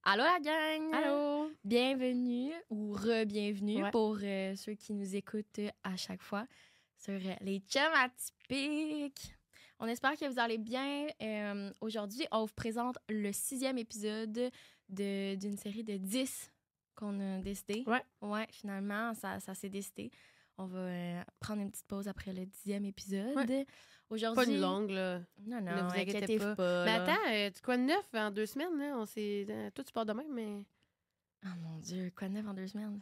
Allô la gang! Allô! Bienvenue ou re-bienvenue pour ceux qui nous écoutent à chaque fois sur les chums atypiques. On espère que vous allez bien. Aujourd'hui, on vous présente le 6e épisode d'une série de 10 qu'on a décidé. Ouais, finalement, ça s'est décidé. On va prendre une petite pause après le 10e épisode. Ouais. Aujourd'hui... Pas une longue, là. Non, Ne vous inquiétez pas. Mais là. attends, tu quoi de neuf en 2 semaines, là? On s'est... Toi, tu pars demain, mais... Oh mon Dieu, quoi de neuf en 2 semaines?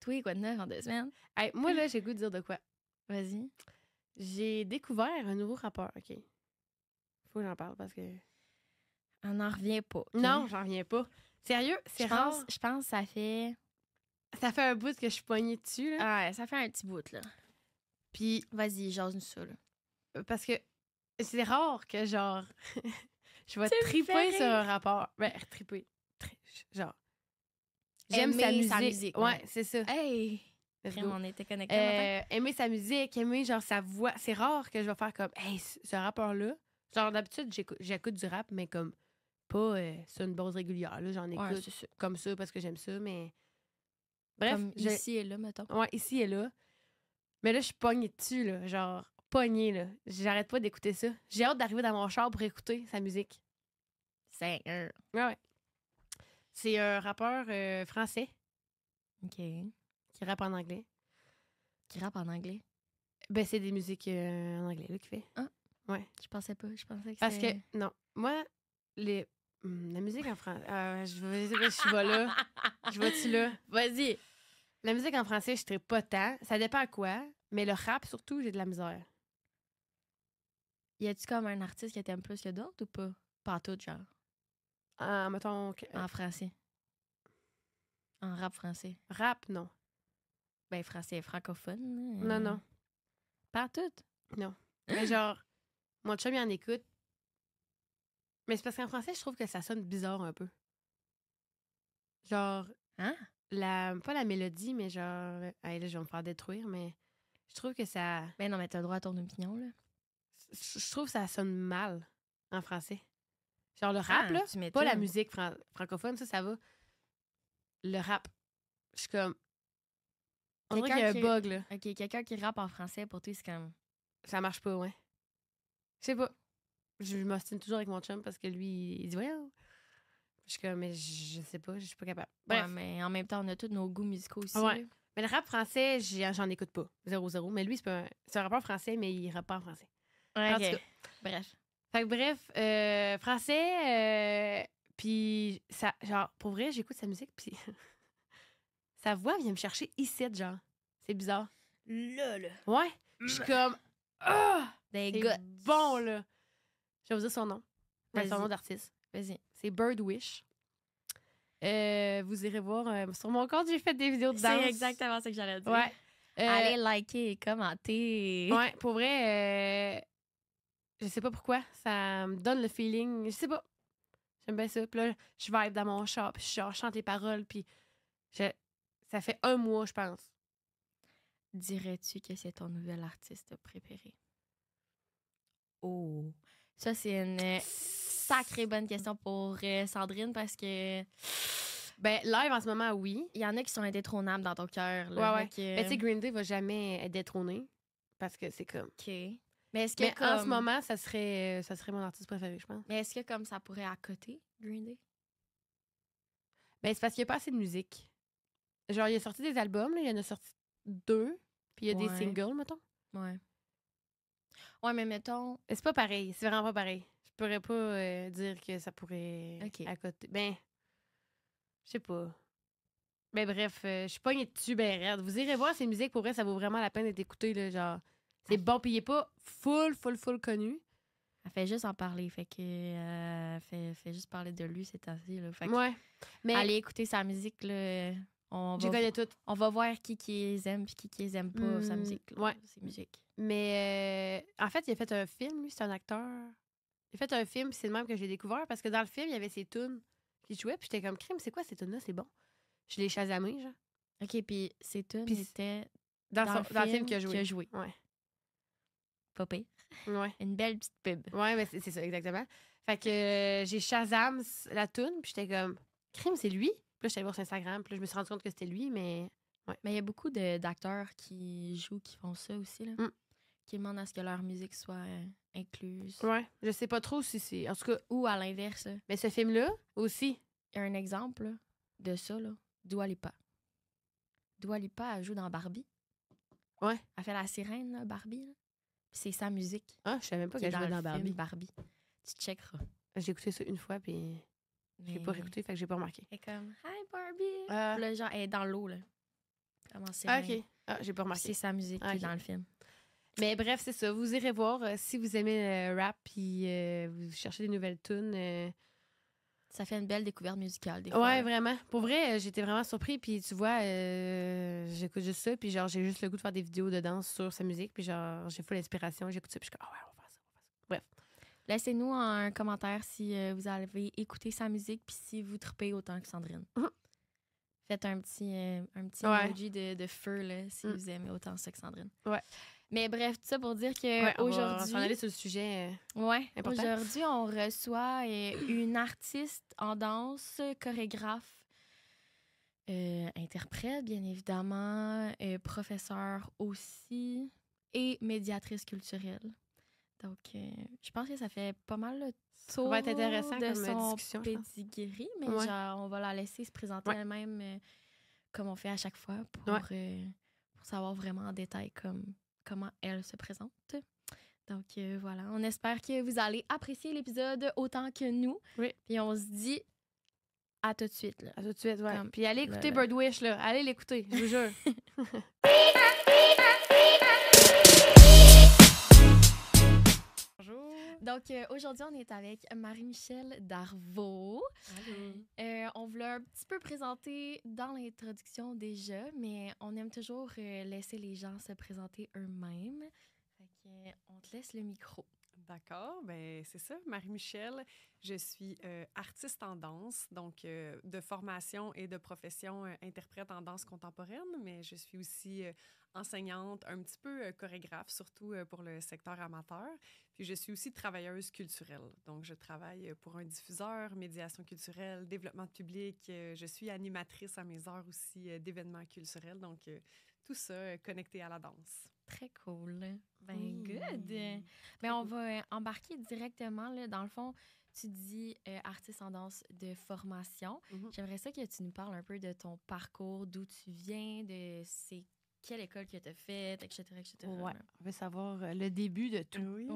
Toi, quoi de neuf en 2 semaines? Hey, moi, là, j'ai le goût de dire de quoi. Vas-y. J'ai découvert un nouveau rappeur, OK? Faut que j'en parle parce que... On n'en revient pas. Okay? Non, j'en reviens pas. Sérieux, c'est rare. Je pense que ça fait... Ça fait un bout que je suis poignée dessus, là. Ouais, ça fait un petit bout, là. Puis... Vas-y, jase-nous ça, là. Parce que c'est rare que, genre... je vais triper sur un rappeur. Ben, triper. Genre... J'aime sa musique. Ouais, c'est ça. Hey! On était connectés. Aimer sa musique, aimer genre sa voix. C'est rare que je vais faire comme, hey, ce rappeur-là. Genre, d'habitude, j'écoute du rap, mais comme pas sur une base régulière. Là, j'en écoute comme ça parce que j'aime ça, mais. Bref. Comme ici et là, mettons. Ouais, ici et là. Mais là, je suis pognée dessus, là. Genre, pognée, là. J'arrête pas d'écouter ça. J'ai hâte d'arriver dans mon char pour écouter sa musique. Ouais. C'est un rappeur français. OK. Qui rappe en anglais. Qui rappe en anglais? Ben, c'est des musiques en anglais, là, qu'il fait. Ah. Ouais. Je pensais pas. Je pensais que parce que, non. Moi, la musique en français... je vais là. Je vais-tu là? Vas-y. La musique en français, je ne pas tant. Ça dépend à quoi. Mais le rap, surtout, j'ai de la misère. Y a-tu comme un artiste que t'aimes plus que d'autres ou pas? Pas tout, genre. Mettons... En français. En rap français. Rap, non. Ben, français francophone. Non. Pas tout? Non. Mais genre, mon chum, il en écoute. Mais c'est parce qu'en français, je trouve que ça sonne bizarre un peu. Genre... Hein? Pas la mélodie, mais genre... Hey, là, je vais me faire détruire, mais je trouve que ça... Ben non, mais t'as le droit à ton opinion, là. Je trouve que ça sonne mal en français. Genre le rap, là, pas la musique francophone, ça va. Le rap, je suis comme... On dirait qu'il y a un bug, là. OK, quelqu'un qui rappe en français, pour toi, c'est comme... Ça marche pas, ouais. Je sais pas. Je m'ostine toujours avec mon chum parce que lui, il dit « Ouais, je suis comme, mais je sais pas, je suis pas capable. » Bref. Ouais, mais en même temps, on a tous nos goûts musicaux aussi. Ouais. Mais le rap français, j'en écoute pas. 0-0. Mais lui, c'est un rappeur français, mais il rappe pas en français. Ouais, en tout cas. Bref. Fait que bref, français, puis ça, genre, pour vrai, j'écoute sa musique, puis sa voix vient me chercher ici, genre. C'est bizarre. Là. Ouais. Je suis comme, des c'est bon, là. Je vais vous dire son nom. Son nom d'artiste. Vas-y. C'est Birdwish. Vous irez voir sur mon compte, j'ai fait des vidéos de danse. C'est exactement ce que j'allais dire. Ouais. Allez liker et commenter. Ouais, pour vrai, je sais pas pourquoi. Ça me donne le feeling. Je sais pas. J'aime bien ça. Puis là, je vibe dans mon char, puis je chante les paroles, puis ça fait 1 mois, je pense. Dirais-tu que c'est ton nouvel artiste préféré? Oh. Ça, c'est une sacrée bonne question pour Sandrine parce que... Ben, live en ce moment, oui. Il y en a qui sont indétrônables dans ton cœur. Ouais. Mais tu sais, Green Day va jamais être détrôné parce que c'est comme... OK. Mais est-ce que en ce moment, ça serait mon artiste préféré, je pense. Mais est-ce que comme ça pourrait à côté, Green Day? Ben, c'est parce qu'il n'y a pas assez de musique. Genre, il a sorti des albums, là, il y en a sorti 2, puis il y a des singles, mettons. Ouais. Ouais, mais mettons... C'est pas pareil, c'est vraiment pas pareil. Je pourrais pas dire que ça pourrait à côté. Ben, je sais pas. Ben bref, je suis pognée dessus, ben raide. Vous irez voir ces musiques, pour vrai, ça vaut vraiment la peine d'être écouté, là, genre... C'est bon, puis il est pas full connu. Elle fait juste en parler, fait que fait juste parler de lui ces temps-ci, là. Fait que ouais. Mais allez écouter sa musique, là. Je connais toutes. On va voir qui les aime puis qui les aime pas, sa musique, là, ouais. ses musiques. Mais en fait, il a fait un film, lui, c'est un acteur. Il a fait un film, puis c'est le même que j'ai découvert, parce que dans le film, il y avait ses tunes qui jouaient, puis j'étais comme, crime, c'est quoi ces tunes-là, c'est bon. Je l'ai chasamé, genre. OK, puis ces tunes étaient dans le film qu'il a joué. Ouais. Pas pire. Ouais. Une belle petite pub. Ouais, mais c'est ça, exactement. Fait que j'ai Shazam la toune, puis j'étais comme, crime, c'est lui? Puis là, j'étais allée voir sur Instagram, puis là, je me suis rendu compte que c'était lui, mais... Ouais. Mais il y a beaucoup d'acteurs qui jouent, qui font ça aussi, là. Qui demandent à ce que leur musique soit incluse. Ouais, je sais pas trop si c'est... En tout cas... Ou à l'inverse. Mais ce film-là, aussi. Il y a un exemple là, de ça, là. Dua Lipa. Dua Lipa, elle joue dans Barbie. Ouais. Elle fait la sirène, là, Barbie. Là. Puis c'est sa musique. Ah, je savais même pas qu'elle jouait dans Barbie. Barbie. Tu checkeras. J'ai écouté ça une fois, puis j'ai pas réécouté, fait que j'ai pas remarqué. Elle est comme « Hi, Barbie! » Puis là, genre, elle est dans l'eau, là. Comme en sirène. Ah, OK. Ah, j'ai pas remarqué. C'est sa musique qui est dans le film. Mais bref, c'est ça. Vous irez voir si vous aimez le rap puis vous cherchez des nouvelles tunes. Ça fait une belle découverte musicale, des fois. Ouais, vraiment. Pour vrai, j'étais vraiment surpris. Puis tu vois, j'écoute juste ça. Puis genre, j'ai juste le goût de faire des vidéos de danse sur sa musique. Puis genre, j'ai full l'inspiration. J'écoute ça. Puis je suis comme, ah ouais, on va faire ça. Bref. Laissez-nous un commentaire si vous avez écouté sa musique puis si vous tripez autant que Sandrine. Faites un petit emoji de feu là, si vous aimez autant ça que Sandrine. Ouais. Mais bref, tout ça pour dire qu'aujourd'hui... On va s'en aller sur le sujet important. Aujourd'hui, on reçoit une artiste en danse, chorégraphe, interprète, bien évidemment, professeure aussi, et médiatrice culturelle. Donc, je pense que ça fait pas mal le tour va être intéressant de comme son discussion, pedigree, mais genre, on va la laisser se présenter elle-même comme on fait à chaque fois pour savoir vraiment en détail comment elle se présente. Donc, voilà. On espère que vous allez apprécier l'épisode autant que nous. Oui. Puis on se dit à tout de suite. Là. À tout de suite, ouais. Puis allez écouter Birdwish, là. Allez l'écouter, je vous jure. Bonjour. Donc, aujourd'hui, on est avec Marie-Michel Darvaux. Allô. On voulait un petit peu présenter dans l'introduction déjà, mais on aime toujours laisser les gens se présenter eux-mêmes. Fait que, on te laisse le micro. D'accord, ben c'est ça, Marie-Michel. Je suis artiste en danse, donc de formation et de profession interprète en danse contemporaine, mais je suis aussi enseignante, un petit peu chorégraphe, surtout pour le secteur amateur. Puis je suis aussi travailleuse culturelle, donc je travaille pour un diffuseur, médiation culturelle, développement de public. Je suis animatrice à mes heures aussi d'événements culturels, donc tout ça connecté à la danse. Très cool. Ben, good. Ben, on va embarquer directement, là. Dans le fond, tu dis artiste en danse de formation. J'aimerais ça que tu nous parles un peu de ton parcours, d'où tu viens, de quelle école que tu as faite, etc., etc. Ouais, on veut savoir le début de tout. Oui.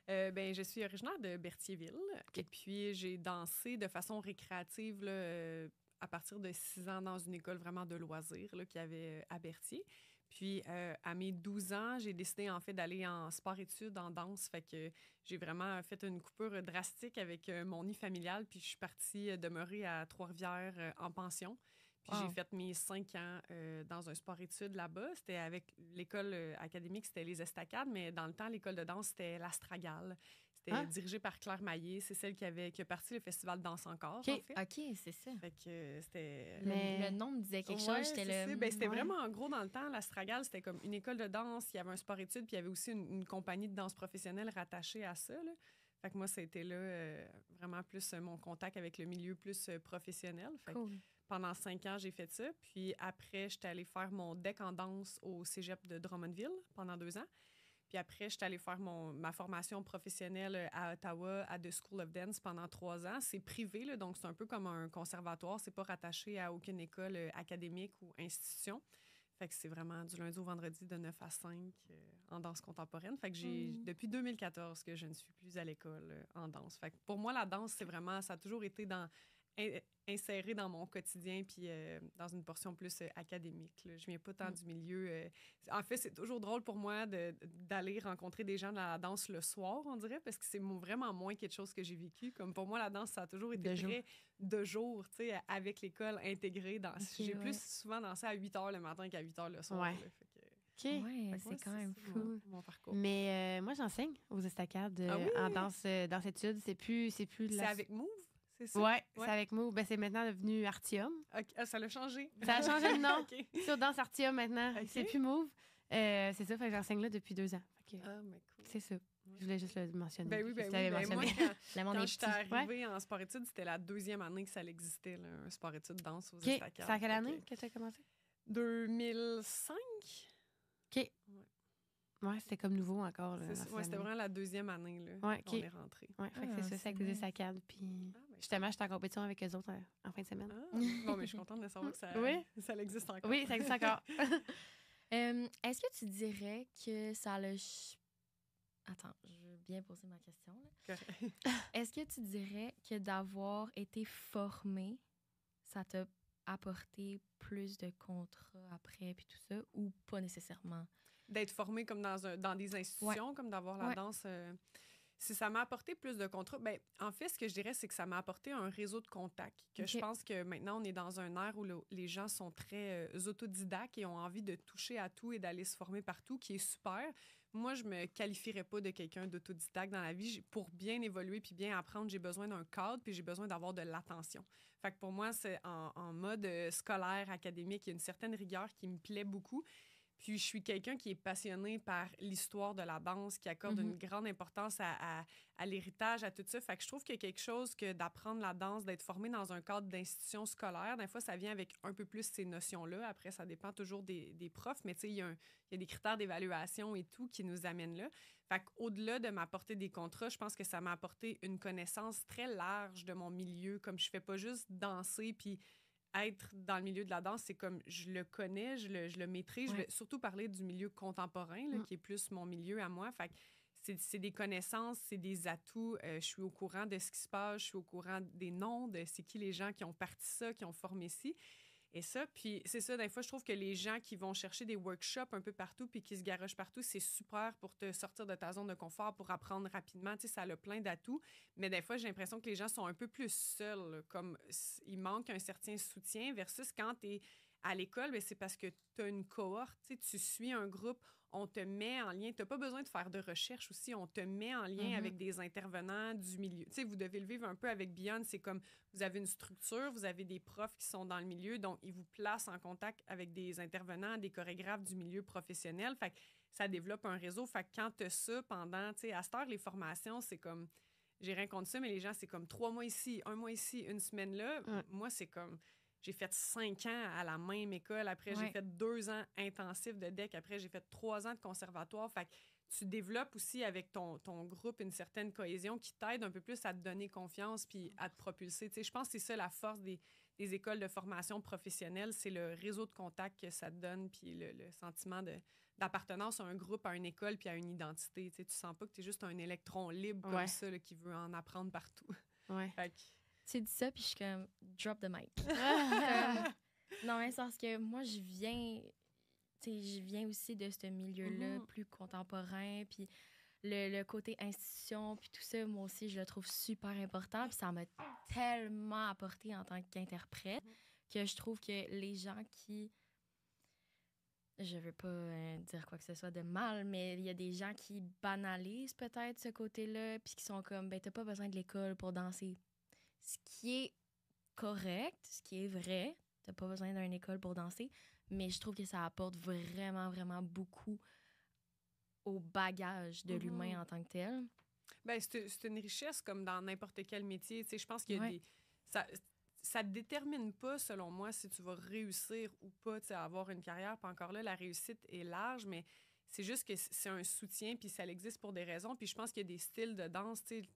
Ouais. Ben, je suis originaire de Berthierville. Okay. Et puis, j'ai dansé de façon récréative là, à partir de 6 ans dans une école vraiment de loisirs là, qu'il y avait à Berthier. Puis, à mes 12 ans, j'ai décidé, en fait, d'aller en sport-études, en danse. Fait que j'ai vraiment fait une coupure drastique avec mon nid familial. Puis, je suis partie demeurer à Trois-Rivières en pension. Puis, j'ai fait mes 5 ans dans un sport-études là-bas. C'était avec l'école académique, c'était les Estacades. Mais dans le temps, l'école de danse, c'était l'Astragale. C'était dirigé par Claire Maillé. C'est celle qui a parti le festival Danse Encore, en fait. OK, c'est ça. Fait que c'était... Le nom me disait quelque chose. C'était vraiment, en gros, dans le temps, l'Astragale, c'était comme une école de danse. Il y avait un sport-études, puis il y avait aussi une compagnie de danse professionnelle rattachée à ça, là. Fait que moi, c'était là vraiment plus mon contact avec le milieu plus professionnel. Fait que pendant 5 ans, j'ai fait ça. Puis après, j'étais allée faire mon DEC en danse au cégep de Drummondville pendant 2 ans. Puis après, j'étais allée faire ma formation professionnelle à Ottawa, à The School of Dance, pendant 3 ans. C'est privé, là, donc c'est un peu comme un conservatoire. C'est pas rattaché à aucune école académique ou institution. Fait que c'est vraiment du lundi au vendredi de 9 à 5 en danse contemporaine. Fait que j'ai depuis 2014 que je ne suis plus à l'école en danse. Fait que pour moi, la danse, c'est vraiment... Ça a toujours été inséré dans mon quotidien puis dans une portion plus académique. Là. Je viens pas tant du milieu... En fait, c'est toujours drôle pour moi d'aller rencontrer des gens de la danse le soir, on dirait, parce que c'est vraiment moins quelque chose que j'ai vécu. Comme pour moi, la danse, ça a toujours été très de jour, tu sais, avec l'école intégrée. J'ai plus souvent dansé à 8 h le matin qu'à 8 h le soir. Ouais. Là, fait que, c'est quand même fou. Mon parcours. Mais moi, j'enseigne aux Estacades en danse-études. C'est plus C'est avec Move? C'est ça? Oui, c'est avec Move. Ben, c'est maintenant devenu Artium. Okay. Ça l'a changé? Ça a changé de nom. Sur Danse Artium maintenant. C'est plus Move. C'est ça, fait que j'enseigne là depuis 2 ans. Mais cool. C'est ça. Je voulais juste le mentionner. Ben oui, ben oui. Ben moi, quand j'étais arrivée en sport-études, c'était la 2e année que ça existait, là, un sport-études danse aux estacades. C'est à quelle année que tu as commencé? 2005. OK. Ouais, c'était comme nouveau encore. C'était vraiment la 2e année là, qu'on est rentré. Ouais, c'est avec les estacades. Puis justement, j'étais en compétition avec eux autres en fin de semaine. Bon, mais je suis contente de savoir que ça existe encore. Oui, ça existe encore. Est-ce que tu dirais que ça le... Attends, je veux bien poser ma question. Est-ce que tu dirais que d'avoir été formé, ça t'a apporté plus de contrats après puis tout ça, ou pas nécessairement? D'être formé comme dans des institutions, comme d'avoir la danse... si ça m'a apporté plus de contrats, ben, en fait, ce que je dirais, c'est que ça m'a apporté un réseau de contacts. Je pense que maintenant, on est dans un ère où les gens sont très autodidactes et ont envie de toucher à tout et d'aller se former partout, qui est super. Moi, je me qualifierais pas de quelqu'un d'autodidacte dans la vie. Pour bien évoluer puis bien apprendre, j'ai besoin d'un cadre puis j'ai besoin d'avoir de l'attention. Fait que pour moi, c'est en mode scolaire, académique, il y a une certaine rigueur qui me plaît beaucoup. Puis, je suis quelqu'un qui est passionné par l'histoire de la danse, qui accorde une grande importance à l'héritage, à tout ça. Fait que je trouve qu'il y a quelque chose que d'apprendre la danse, d'être formé dans un cadre d'institution scolaire. Des fois, ça vient avec un peu plus ces notions-là. Après, ça dépend toujours des profs, mais tu sais, il y a des critères d'évaluation et tout qui nous amènent là. Fait qu'au-delà de m'apporter des contrats, je pense que ça m'a apporté une connaissance très large de mon milieu. Comme je fais pas juste danser, puis être dans le milieu de la danse, c'est comme je le connais, je le maîtrise. Je vais surtout parler du milieu contemporain, là, qui est plus mon milieu à moi. Fait que c'est des connaissances, c'est des atouts. Je suis au courant de ce qui se passe, je suis au courant des noms, de c'est qui les gens qui ont parti ça, qui ont formé ci. Et ça, puis c'est ça, des fois, je trouve que les gens qui vont chercher des workshops un peu partout puis qui se garochent partout, c'est super pour te sortir de ta zone de confort, pour apprendre rapidement. Tu sais, ça a plein d'atouts. Mais des fois, j'ai l'impression que les gens sont un peu plus seuls, là, comme il manque un certain soutien versus quand tu es à l'école, bien, c'est parce que tu as une cohorte, tu suis un groupe, on te met en lien. Tu n'as pas besoin de faire de recherche aussi. On te met en lien avec des intervenants du milieu. Tu sais, vous devez le vivre un peu avec Beyond. C'est comme vous avez une structure, vous avez des profs qui sont dans le milieu, donc ils vous placent en contact avec des intervenants, des chorégraphes du milieu professionnel. Fait que ça développe un réseau. Fait que quand tu as ça pendant, tu sais, à cette heure, les formations, c'est comme, j'ai rien contre ça, mais les gens, c'est comme 3 mois ici, 1 mois ici, 1 semaine là. Moi, c'est comme... J'ai fait 5 ans à la même école. Après, j'ai fait 2 ans intensifs de DEC. Après, j'ai fait 3 ans de conservatoire. Fait que tu développes aussi avec ton groupe une certaine cohésion qui t'aide un peu plus à te donner confiance puis à te propulser. Tu sais, je pense que c'est ça la force des écoles de formation professionnelle. C'est le réseau de contacts que ça te donne puis le sentiment d'appartenance à un groupe, à une école puis à une identité. Tu sais, tu sens pas que tu es juste un électron libre comme ça là, qui veut en apprendre partout. Fait que, tu dis ça, puis je suis comme « drop the mic ». Non, mais c'est parce que moi, je viens aussi de ce milieu-là plus contemporain, puis le côté institution, puis tout ça, moi aussi, je le trouve super important, puis ça m'a tellement apporté en tant qu'interprète que je trouve que les gens qui... Je veux pas dire quoi que ce soit de mal, mais il y a des gens qui banalisent peut-être ce côté-là, puis qui sont comme « ben t'as pas besoin de l'école pour danser ». Ce qui est correct, ce qui est vrai, t'as pas besoin d'une école pour danser, mais je trouve que ça apporte vraiment, vraiment beaucoup au bagage de l'humain en tant que tel. Ben, c'est une richesse comme dans n'importe quel métier. Tu sais, je pense qu'il y a ça ne détermine pas, selon moi, si tu vas réussir ou pas à avoir une carrière. Puis encore là, la réussite est large, mais c'est juste que c'est un soutien, puis ça existe pour des raisons. Puis je pense qu'il y a des styles de danse, tu sais,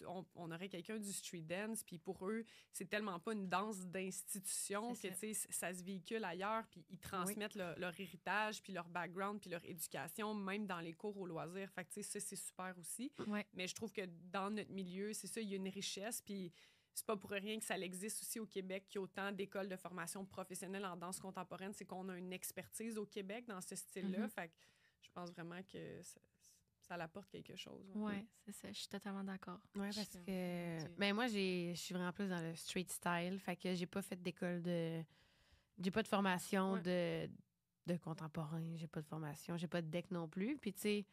on aurait quelqu'un du street dance, puis pour eux, c'est tellement pas une danse d'institution que, tu sais, ça se véhicule ailleurs, puis ils transmettent leur héritage, puis leur background, puis leur éducation, même dans les cours au loisir. Fait que, tu sais, ça, c'est super aussi. Mais je trouve que dans notre milieu, c'est ça, il y a une richesse, puis c'est pas pour rien que ça existe aussi au Québec, qu'il y a autant d'écoles de formation professionnelle en danse contemporaine. C'est qu'on a une expertise au Québec dans ce style-là. Fait que je pense vraiment que ça l'apporte quelque chose. Oui, c'est ça. Je suis totalement d'accord. Oui, parce que... Ben moi, je suis vraiment plus dans le street style. Fait que j'ai pas fait d'école de... J'ai pas de formation de contemporain. J'ai pas de formation. J'ai pas de DEC non plus. Puis, tu sais,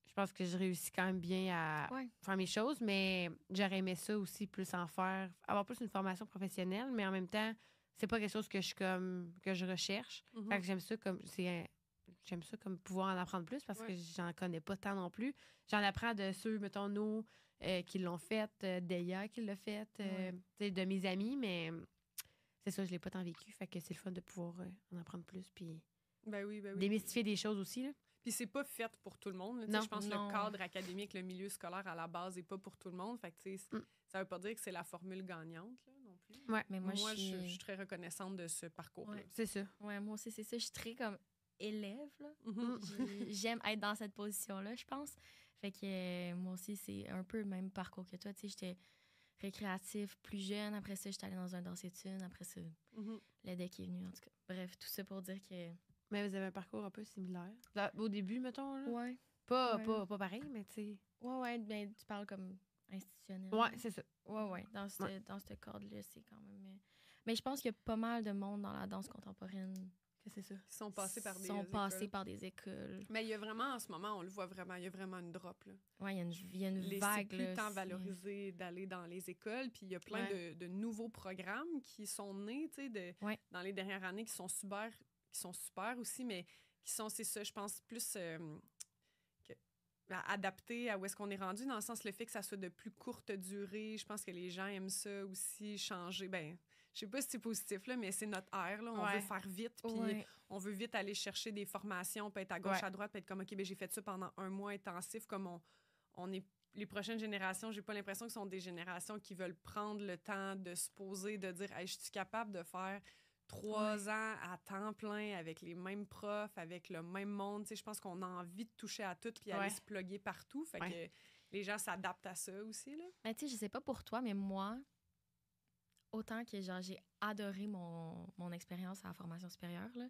je pense que je réussis quand même bien à faire mes choses, mais j'aurais aimé ça aussi, plus en faire... Avoir plus une formation professionnelle, mais en même temps, c'est pas quelque chose que je recherche. Fait que j'aime ça comme... j'aime ça comme pouvoir en apprendre plus parce que j'en connais pas tant non plus. J'en apprends de ceux, mettons, nous, qui l'ont fait, Deya qui l'a fait, de mes amis, mais c'est ça, je l'ai pas tant vécu. Fait que c'est le fun de pouvoir en apprendre plus puis démystifier des choses aussi, là. Puis c'est pas fait pour tout le monde. Je pense que le cadre académique, le milieu scolaire à la base n'est pas pour tout le monde. Fait que, ça veut pas dire que c'est la formule gagnante là, non plus. Ouais, mais moi je suis très reconnaissante de ce parcours-là. Ouais. C'est ça. Ouais, moi aussi, c'est ça. Je suis très comme élève. Là. J'aime être dans cette position-là, je pense. Fait que moi aussi, c'est un peu le même parcours que toi. Tu sais, j'étais récréatif plus jeune. Après ça, j'étais allée dans un danse-études. Après ça, le deck est venu, en tout cas. Bref, tout ça pour dire que... Mais vous avez un parcours un peu similaire. Au début, mettons, là. Ouais. Pas pareil, mais tu sais... Ouais, ben tu parles comme institutionnel. Ouais, c'est ça. Ouais. Dans ce cadre-là, c'est quand même... Mais je pense qu'il y a pas mal de monde dans la danse contemporaine que c'est ça. Qui sont passés par des écoles. Mais il y a vraiment, en ce moment, on le voit vraiment, il y a vraiment une drop, là. Ouais, il y a une vague, c'est plus tant valorisé d'aller dans les écoles, puis il y a plein de nouveaux programmes qui sont nés, tu sais, dans les dernières années, qui sont super aussi, mais qui sont, c'est ça, je pense, plus adaptés à où est-ce qu'on est rendu, dans le sens, le fait que ça soit de plus courte durée. Je pense que les gens aiment ça aussi, changer. Ben, je sais pas si c'est positif, là, mais c'est notre ère, là. On veut faire vite, puis on veut vite aller chercher des formations, peut être à gauche, à droite, peut être comme, OK, ben j'ai fait ça pendant un mois intensif, comme on est... Les prochaines générations, j'ai pas l'impression que ce sont des générations qui veulent prendre le temps de se poser, de dire, hey, je suis capable de faire 3 ans à temps plein avec les mêmes profs, avec le même monde. Tu sais, je pense qu'on a envie de toucher à tout puis aller se plugger partout. Fait que les gens s'adaptent à ça aussi, là. Mais tu sais, je sais pas pour toi, mais moi, autant que genre, j'ai adoré mon expérience à la formation supérieure, là,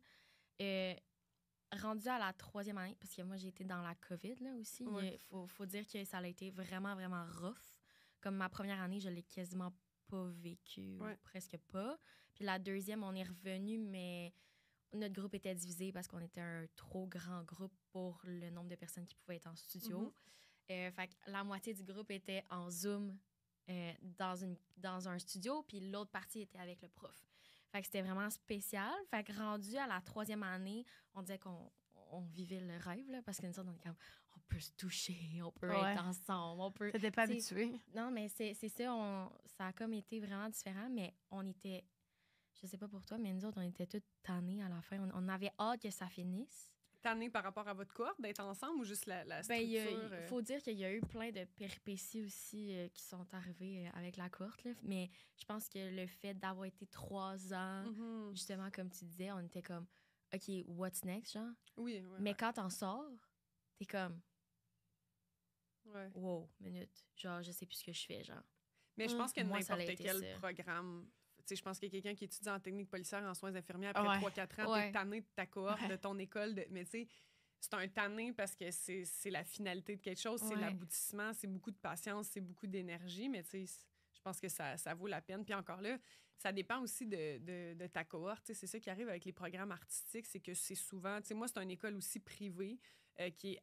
rendue à la 3e année, parce que moi, j'ai été dans la COVID, là, aussi. Il faut dire que ça a été vraiment, vraiment rough. Comme ma première année, je l'ai quasiment pas vécu, ou presque pas. Puis la 2e, on est revenu, mais notre groupe était divisé parce qu'on était un trop grand groupe pour le nombre de personnes qui pouvaient être en studio. Fait que la moitié du groupe était en Zoom dans un studio, puis l'autre partie était avec le prof. Fait que c'était vraiment spécial. Fait que rendu à la 3e année, on disait qu'on vivait le rêve, là, parce que nous autres, on est comme, on peut se toucher, on peut être ensemble, on peut... T'étais pas habitué. Non, mais c'est ça, ça a comme été vraiment différent, mais on était, je sais pas pour toi, mais nous autres, on était toutes tannées à la fin. On avait hâte que ça finisse. Tannée par rapport à votre cohorte, d'être ensemble ou juste la structure? Il faut dire qu'il y a eu plein de péripéties aussi qui sont arrivées avec la cohorte, là. Mais je pense que le fait d'avoir été 3 ans, justement, comme tu disais, on était comme, OK, what's next, genre? Oui, mais quand t'en sors, t'es comme, wow, minute. Genre, je sais plus ce que je fais, genre. Mais je pense que n'importe quel programme... Tu sais, je pense qu'il y a quelqu'un qui étudie en technique policière, en soins infirmiers, après 3-4 ans, t'es tanné de ta cohorte, de ton école. Mais tu sais, c'est un tanné parce que c'est la finalité de quelque chose, c'est l'aboutissement, c'est beaucoup de patience, c'est beaucoup d'énergie. Mais tu sais, je pense que ça vaut la peine. Puis encore là, ça dépend aussi de ta cohorte. Tu sais, c'est ça qui arrive avec les programmes artistiques, c'est que c'est souvent... Tu sais, moi, c'est une école aussi privée qui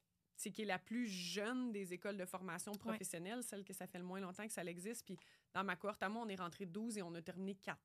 est la plus jeune des écoles de formation professionnelle, celle que ça fait le moins longtemps que ça existe. Puis dans ma cohorte, à moi, on est rentré 12 et on a terminé 4.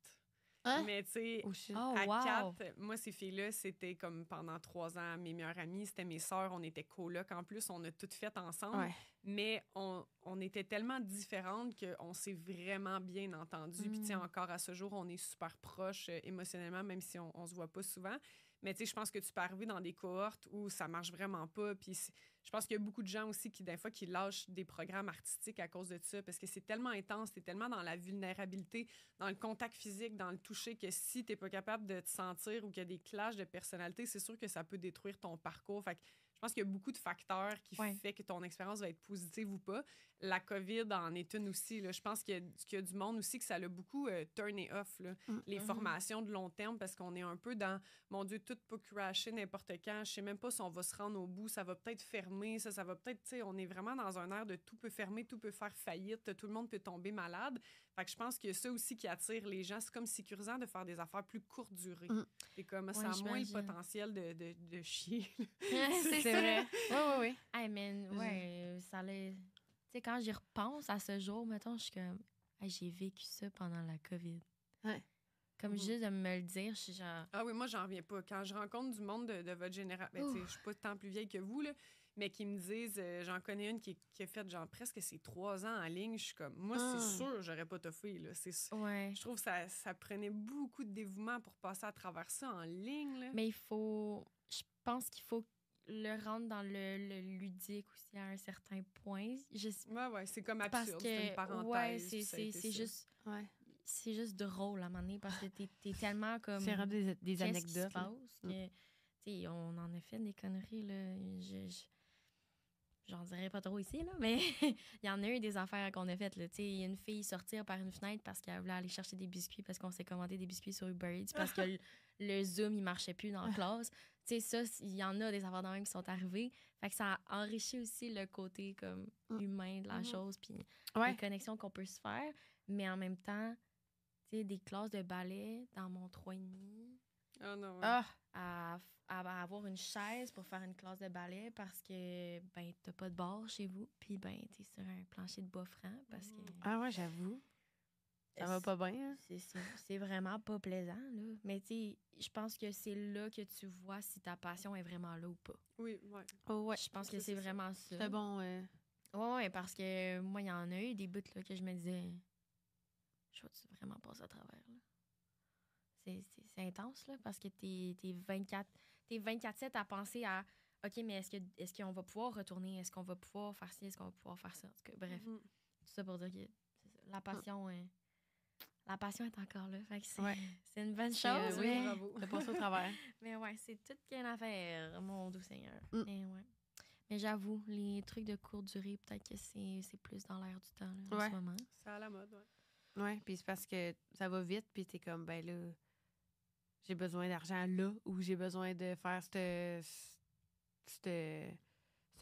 Hein? Mais tu sais, à 4, moi, ces filles-là, c'était comme pendant 3 ans, mes meilleures amies, c'était mes sœurs, on était colocs en plus, on a toutes fait ensemble. Ouais. Mais on était tellement différentes qu'on s'est vraiment bien entendues. Puis tu sais, encore à ce jour, on est super proches émotionnellement, même si on se voit pas souvent. Mais tu sais, je pense que tu peux arriver dans des cohortes où ça marche vraiment pas. Puis je pense qu'il y a beaucoup de gens aussi qui, des fois, qui lâchent des programmes artistiques à cause de ça parce que c'est tellement intense, t'es tellement dans la vulnérabilité, dans le contact physique, dans le toucher que si t'es pas capable de te sentir ou qu'il y a des clashs de personnalité, c'est sûr que ça peut détruire ton parcours. Fait que je pense qu'il y a beaucoup de facteurs qui font que ton expérience va être positive ou pas. La COVID en est une aussi. Là. Je pense qu'il y a du monde aussi que ça l'a beaucoup turné off. Là. Les formations de long terme, parce qu'on est un peu dans, mon Dieu, tout peut crasher n'importe quand. Je sais même pas si on va se rendre au bout. Ça va peut-être fermer. Ça va peut-être, tu sais, on est vraiment dans un air de tout peut fermer, tout peut faire faillite, tout le monde peut tomber malade. Fait que je pense qu'il y a ça aussi qui attire les gens. C'est comme sécurisant de faire des affaires plus courte durée. Et comme ça a moins le potentiel de chier. C'est vrai. Oui. Hey, man, ça allait... Tu sais, quand j'y repense à ce jour, mettons, je suis comme, hey, j'ai vécu ça pendant la COVID. Comme juste de me le dire, je suis genre... Ah oui, moi, j'en reviens pas. Quand je rencontre du monde de votre génération, je suis pas tant plus vieille que vous, là, mais qui me disent, j'en connais une qui a fait genre presque ses 3 ans en ligne, je suis comme, moi, c'est sûr, j'aurais pas toffé, là. Je trouve que ça prenait beaucoup de dévouement pour passer à travers ça en ligne, là. Mais je pense qu'il faut le rendre dans le ludique aussi à un certain point. Ouais, c'est comme absurde, c'est une parenthèse. C'est juste... Ouais. C'est juste drôle à un moment donné parce que t'es tellement comme... C'est des anecdotes. On en a fait des conneries, là. J'en dirais pas trop ici, là, mais il y en a eu des affaires qu'on a faites. Il y a une fille sortir par une fenêtre parce qu'elle voulait aller chercher des biscuits parce qu'on s'est commandé des biscuits sur Uber Eats parce que le Zoom, il marchait plus dans la classe. Ça, il y en a des affaires de même qui sont arrivées. Fait que ça a enrichi aussi le côté comme humain de la chose puis les connexions qu'on peut se faire. Mais en même temps, des classes de ballet dans mon 3,5. Oh non. À avoir une chaise pour faire une classe de ballet parce que t'as pas de bar chez vous puis t'es sur un plancher de bois franc parce que... Ah ouais, j'avoue. Ça va pas bien. Hein? C'est vraiment pas plaisant, là. Mais je pense que c'est là que tu vois si ta passion est vraiment là ou pas. Oui, ouais. Oh ouais, je pense que c'est vraiment ça. C'est bon, Ouais, parce que moi, il y en a eu des bouts là, que je me disais, je vais-tu vraiment passer à travers, là? C'est intense, là, parce que t'es 24/7 à penser à OK, mais est-ce qu'on va pouvoir retourner? Est-ce qu'on va pouvoir faire ci? Est-ce qu'on va pouvoir faire ça? En tout cas, bref, tout ça pour dire que la passion est encore là. Fait que c'est une bonne chose. Oui, bravo. T'as passé au travers. Mais ouais, c'est toute qu'une affaire, mon doux Seigneur. Mais j'avoue, les trucs de courte durée, peut-être que c'est plus dans l'air du temps là, en ce moment. C'est à la mode, Oui, puis c'est parce que ça va vite, puis t'es comme, ben là, j'ai besoin d'argent là, ou j'ai besoin de faire cette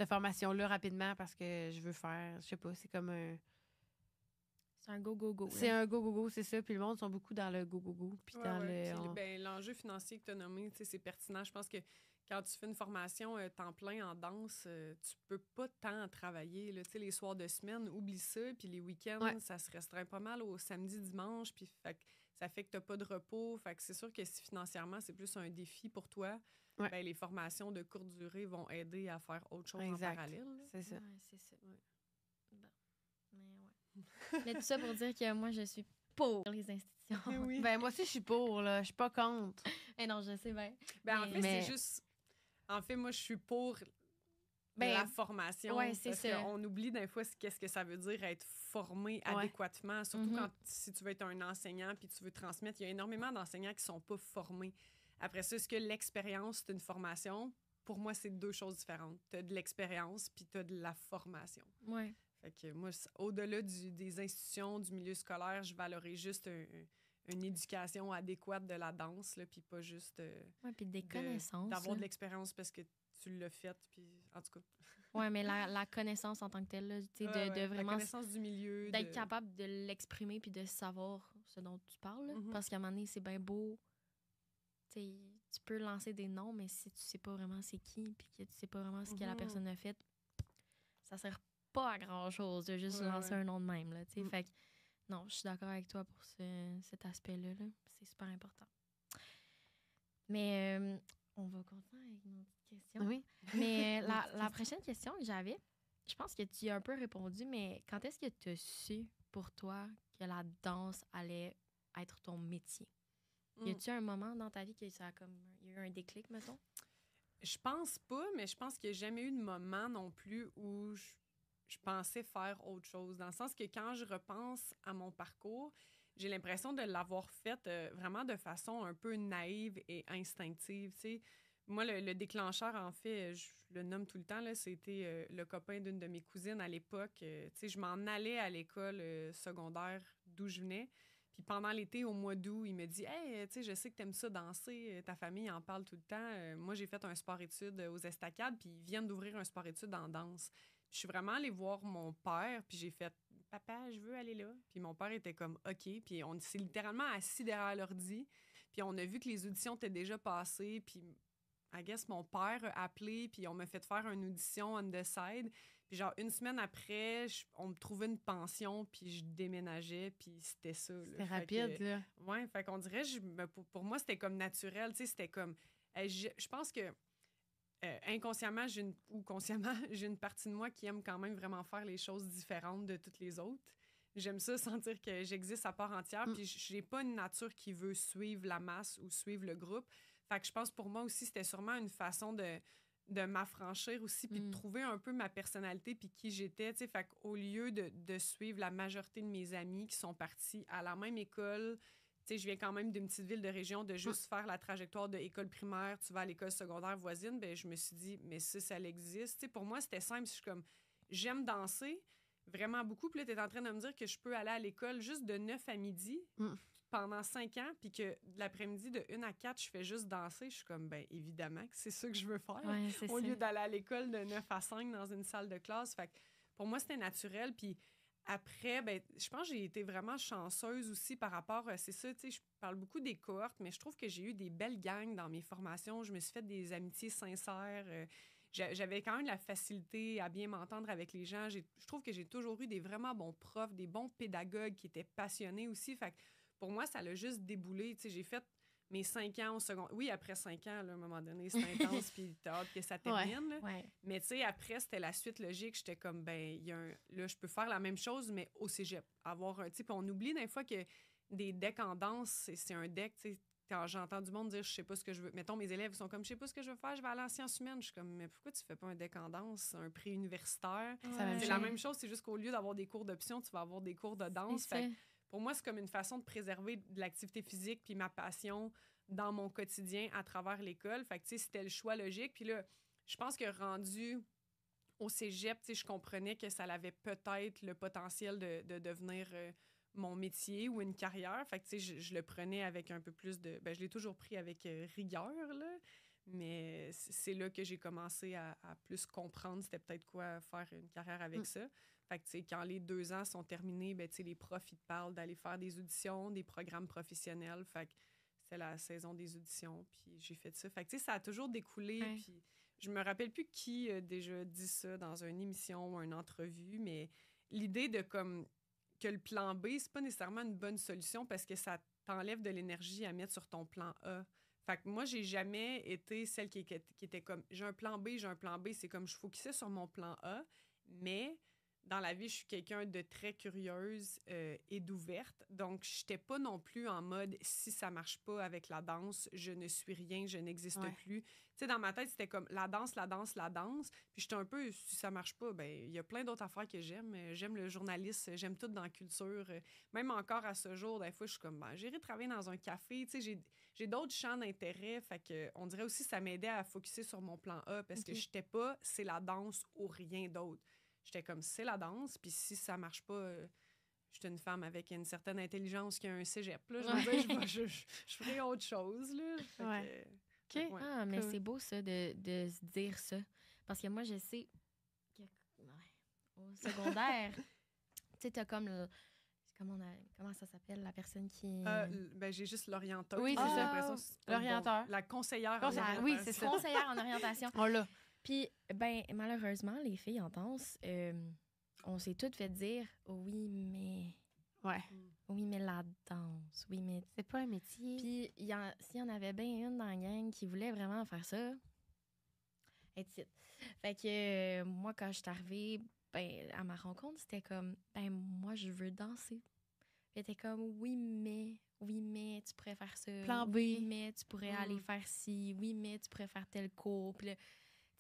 formation-là rapidement parce que je veux faire, je sais pas, c'est comme un... C'est un go-go-go. C'est un go-go-go, c'est ça. Puis le monde sont beaucoup dans le go-go-go. Puis l'enjeu financier que tu as nommé, c'est pertinent. Je pense que quand tu fais une formation temps plein en danse, tu peux pas tant travailler. Là. Les soirs de semaine, oublie ça. Puis les week-ends, ça se restreint pas mal au samedi, dimanche. Puis ça fait que tu n'as pas de repos. Fait que c'est sûr que si financièrement, c'est plus un défi pour toi, les formations de courte durée vont aider à faire autre chose en parallèle. Là. C'est ça. C'est ça. Ouais. Bon. Mais tout ça pour dire que moi, je suis pour les institutions. Oui. Ben moi aussi, je suis pour, là. Je suis pas contre. Non, je sais bien. En fait, c'est juste... En fait, moi, je suis pour la formation. Oui, c'est ça. On oublie des fois qu'est-ce que ça veut dire être formé adéquatement. Surtout si tu veux être un enseignant puis tu veux transmettre. Il y a énormément d'enseignants qui sont pas formés. Après ça, est-ce que l'expérience, c'est une formation? Pour moi, c'est 2 choses différentes. Tu as de l'expérience puis tu as de la formation. Oui. Fait que moi, au-delà des institutions, du milieu scolaire, je valorise juste une éducation adéquate de la danse, là, puis pas juste puis des connaissances. D'avoir de l'expérience parce que tu l'as fait, puis en tout cas. Oui, mais la connaissance en tant que telle, là, de vraiment... La connaissance du milieu. D'être capable de l'exprimer puis de savoir ce dont tu parles. Là, parce qu'à un moment donné, c'est bien beau. Tu peux lancer des noms, mais si tu sais pas vraiment c'est qui puis que tu sais pas vraiment ce que la personne a fait, ça sert pas à grand-chose de juste lancer un nom de même. Là, fait que, non, je suis d'accord avec toi pour cet aspect-là. Là. C'est super important. Mais on va continuer avec une autre question. Oui. Mais la prochaine question que j'avais, je pense que tu y as un peu répondu, mais quand est-ce que tu as su pour toi que la danse allait être ton métier? Y a-tu un moment dans ta vie que ça a comme il y a eu un déclic, mettons? Je pense pas, mais je pense qu'il n'y a jamais eu de moment non plus où je pensais faire autre chose. Dans le sens que quand je repense à mon parcours, j'ai l'impression de l'avoir fait vraiment de façon un peu naïve et instinctive. T'sais. Moi, le déclencheur, en fait, je le nomme tout le temps, là, c'était le copain d'une de mes cousines à l'époque. Je m'en allais à l'école secondaire d'où je venais. Puis pendant l'été, au mois d'août, il me dit « Hey, tu sais, je sais que t'aimes ça danser, ta famille en parle tout le temps. Moi, j'ai fait un sport-études aux Estacades, puis ils viennent d'ouvrir un sport-études en danse. » Je suis vraiment allée voir mon père, puis j'ai fait « Papa, je veux aller là. » Puis mon père était comme « OK. » Puis on s'est littéralement assis derrière l'ordi, puis on a vu que les auditions étaient déjà passées, puis I guess mon père a appelé, puis on m'a fait faire une audition on the side. Puis genre, une semaine après, on me trouvait une pension, puis je déménageais, puis c'était ça. C'était rapide, là. Ouais, fait qu'on dirait, pour moi, c'était comme naturel, tu sais, c'était comme... je pense que inconsciemment ou consciemment, j'ai une partie de moi qui aime quand même vraiment faire les choses différentes de toutes les autres. J'aime ça, sentir que j'existe à part entière, puis j'ai pas une nature qui veut suivre la masse ou suivre le groupe. Fait que je pense pour moi aussi, c'était sûrement une façon de m'affranchir aussi, puis de trouver un peu ma personnalité, puis qui j'étais, tu sais. Fait qu'au lieu de suivre la majorité de mes amis qui sont partis à la même école, tu sais, je viens quand même d'une petite ville de région, de juste faire la trajectoire de école primaire, tu vas à l'école secondaire voisine, ben je me suis dit, mais ça existe. Tu sais, pour moi, c'était simple. Je suis comme, j'aime danser vraiment beaucoup. Puis là, tu es en train de me dire que je peux aller à l'école juste de 9 à midi pendant 5 ans, puis que l'après-midi, de 1 à 4, je fais juste danser. Je suis comme, ben évidemment que c'est ça que je veux faire. Au lieu d'aller à l'école de 9 à 5 dans une salle de classe. Fait que pour moi, c'était naturel. Puis après, ben, je pense que j'ai été vraiment chanceuse aussi par rapport, c'est ça, tu sais, je parle beaucoup des cohortes, mais je trouve que j'ai eu des belles gangs dans mes formations. Je me suis fait des amitiés sincères. J'avais quand même la facilité à bien m'entendre avec les gens. Je trouve que j'ai toujours eu des vraiment bons profs, des bons pédagogues qui étaient passionnés aussi. Fait que pour moi, ça l'a juste déboulé. Tu sais, j'ai fait mes 5 ans au secondaire. Oui, après 5 ans, là, à un moment donné, c'est intense, puis t'as hâte que ça termine. Là. Mais tu sais, après, c'était la suite logique. J'étais comme, ben, là, je peux faire la même chose, mais au cégep. Avoir un type. On oublie des fois que des decks en danse, c'est un deck, tu sais. Quand j'entends du monde dire, je sais pas ce que je veux. Mettons, mes élèves sont comme, je sais pas ce que je veux faire, je vais aller en sciences humaines. Je suis comme, mais pourquoi tu fais pas un deck en danse, un prix universitaire? C'est la même chose, c'est juste qu'au lieu d'avoir des cours d'option, tu vas avoir des cours de danse. Fait pour moi, c'est comme une façon de préserver de l'activité physique puis ma passion dans mon quotidien à travers l'école. Fait que, tu sais, c'était le choix logique. Puis là, je pense que rendu au cégep, tu sais, je comprenais que ça avait peut-être le potentiel de devenir mon métier ou une carrière. Fait que, tu sais, je le prenais avec un peu plus de... Ben, je l'ai toujours pris avec rigueur, là. Mais c'est là que j'ai commencé à plus comprendre c'était peut-être quoi faire une carrière avec ça. Fait que, tu sais, quand les 2 ans sont terminés, ben, tu sais, les profs, ils te parlent d'aller faire des auditions, des programmes professionnels. Fait que c'était la saison des auditions, puis j'ai fait ça. Fait que, tu sais, ça a toujours découlé, puis je me rappelle plus qui a déjà dit ça dans une émission ou une entrevue, mais l'idée de, comme, que le plan B, c'est pas nécessairement une bonne solution parce que ça t'enlève de l'énergie à mettre sur ton plan A. Fait que moi, j'ai jamais été celle qui était comme, j'ai un plan B, c'est comme, je focusais sur mon plan A, mais dans la vie, je suis quelqu'un de très curieuse et d'ouverte. Donc, je n'étais pas non plus en mode, si ça marche pas avec la danse, je ne suis rien, je n'existe plus. Tu sais, dans ma tête, c'était comme la danse. Puis j'étais un peu, si ça marche pas, ben il y a plein d'autres affaires que j'aime. J'aime le journalisme, j'aime tout dans la culture. Même encore à ce jour, des fois, je suis comme, ben, j'irai travailler dans un café. Tu sais, j'ai d'autres champs d'intérêt. Fait que, on dirait aussi que ça m'aidait à focusser sur mon plan A parce que je n'étais pas, c'est la danse ou rien d'autre. J'étais comme, c'est la danse, puis si ça marche pas, je suis une femme avec une certaine intelligence qui a un cégep. Là, je ferais autre chose. Là. Ah, mais c'est beau, ça, de se dire ça. Parce que moi, je sais que, au secondaire, tu sais, t'as comme comment ça s'appelle, la personne qui... Ben, j'ai juste l'orienteur. Oui, c'est ça. L'orienteur. La conseillère en orientation. Oui, c'est ça. Conseillère en orientation. On l'a. Puis, ben, malheureusement, les filles en danse, on s'est toutes fait dire oui, mais la danse, oui, mais c'est pas un métier. Puis, s'il y en avait bien une dans la gang qui voulait vraiment faire ça, fait que moi, quand je suis arrivée à ma rencontre, c'était comme, moi, je veux danser. Elle était comme, oui, mais tu pourrais faire ça. Plan B. Oui, mais tu pourrais aller faire ci. Oui, mais tu pourrais faire tel cours. Puis là,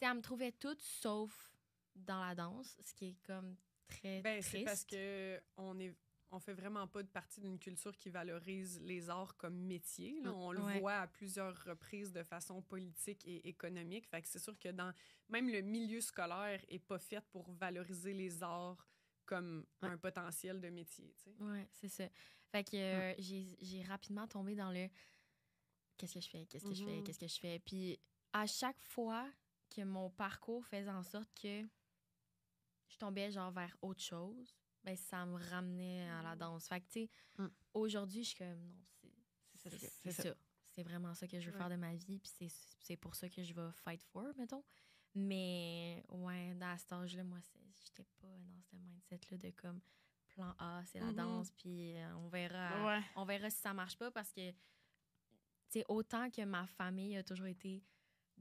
elle me trouvait toute sauf dans la danse, ce qui est comme très triste. C'est parce qu'on fait vraiment pas de partie d'une culture qui valorise les arts comme métier. Là. On le voit à plusieurs reprises de façon politique et économique. Fait que c'est sûr que même le milieu scolaire est pas fait pour valoriser les arts comme un potentiel de métier. Oui, c'est ça. Fait que j'ai rapidement tombé dans le qu'est-ce que je fais. Puis à chaque fois que mon parcours faisait en sorte que je tombais genre vers autre chose, ben ça me ramenait à la danse. Fait que tu sais, aujourd'hui, je suis comme non, c'est ça. C'est vraiment ça que je veux faire de ma vie, puis c'est pour ça que je vais fight for, mettons. Mais, ouais, dans cet âge-là, moi, j'étais pas dans ce mindset-là de comme plan A, c'est la danse, puis on verra si ça marche pas parce que, tu sais, autant que ma famille a toujours été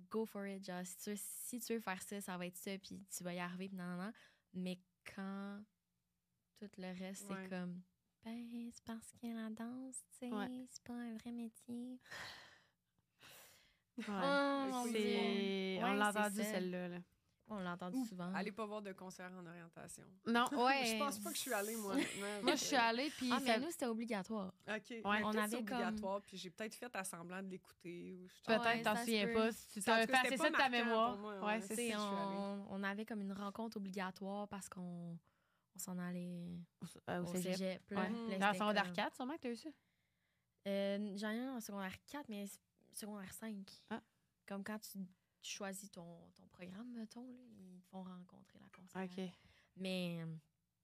go for it, genre, si tu veux faire ça, ça va être ça, puis tu vas y arriver, puis non. Mais quand tout le reste, c'est comme, ben, c'est parce que la danse, tu sais, c'est pas un vrai métier. On l'a entendu, celle-là. Là. On l'a entendu souvent. Allez pas voir de concert en orientation. Non, je pense pas que je suis allée, moi. Moi, je suis allée, puis... mais nous, c'était obligatoire. OK. On avait obligatoire, puis j'ai peut-être fait à semblant de l'écouter. Peut-être, t'en souviens pas. Si tu t'as fait ça de ta mémoire. Ouais, c'est ça. On avait comme une rencontre obligatoire parce qu'on s'en allait au cégep. Dans le secondaire 4, sûrement que t'as eu ça? J'en ai eu en secondaire 4, mais secondaire 5. Ah. Comme quand tu choisis ton programme, mettons, là, ils te font rencontrer la conseillère. OK. Mais...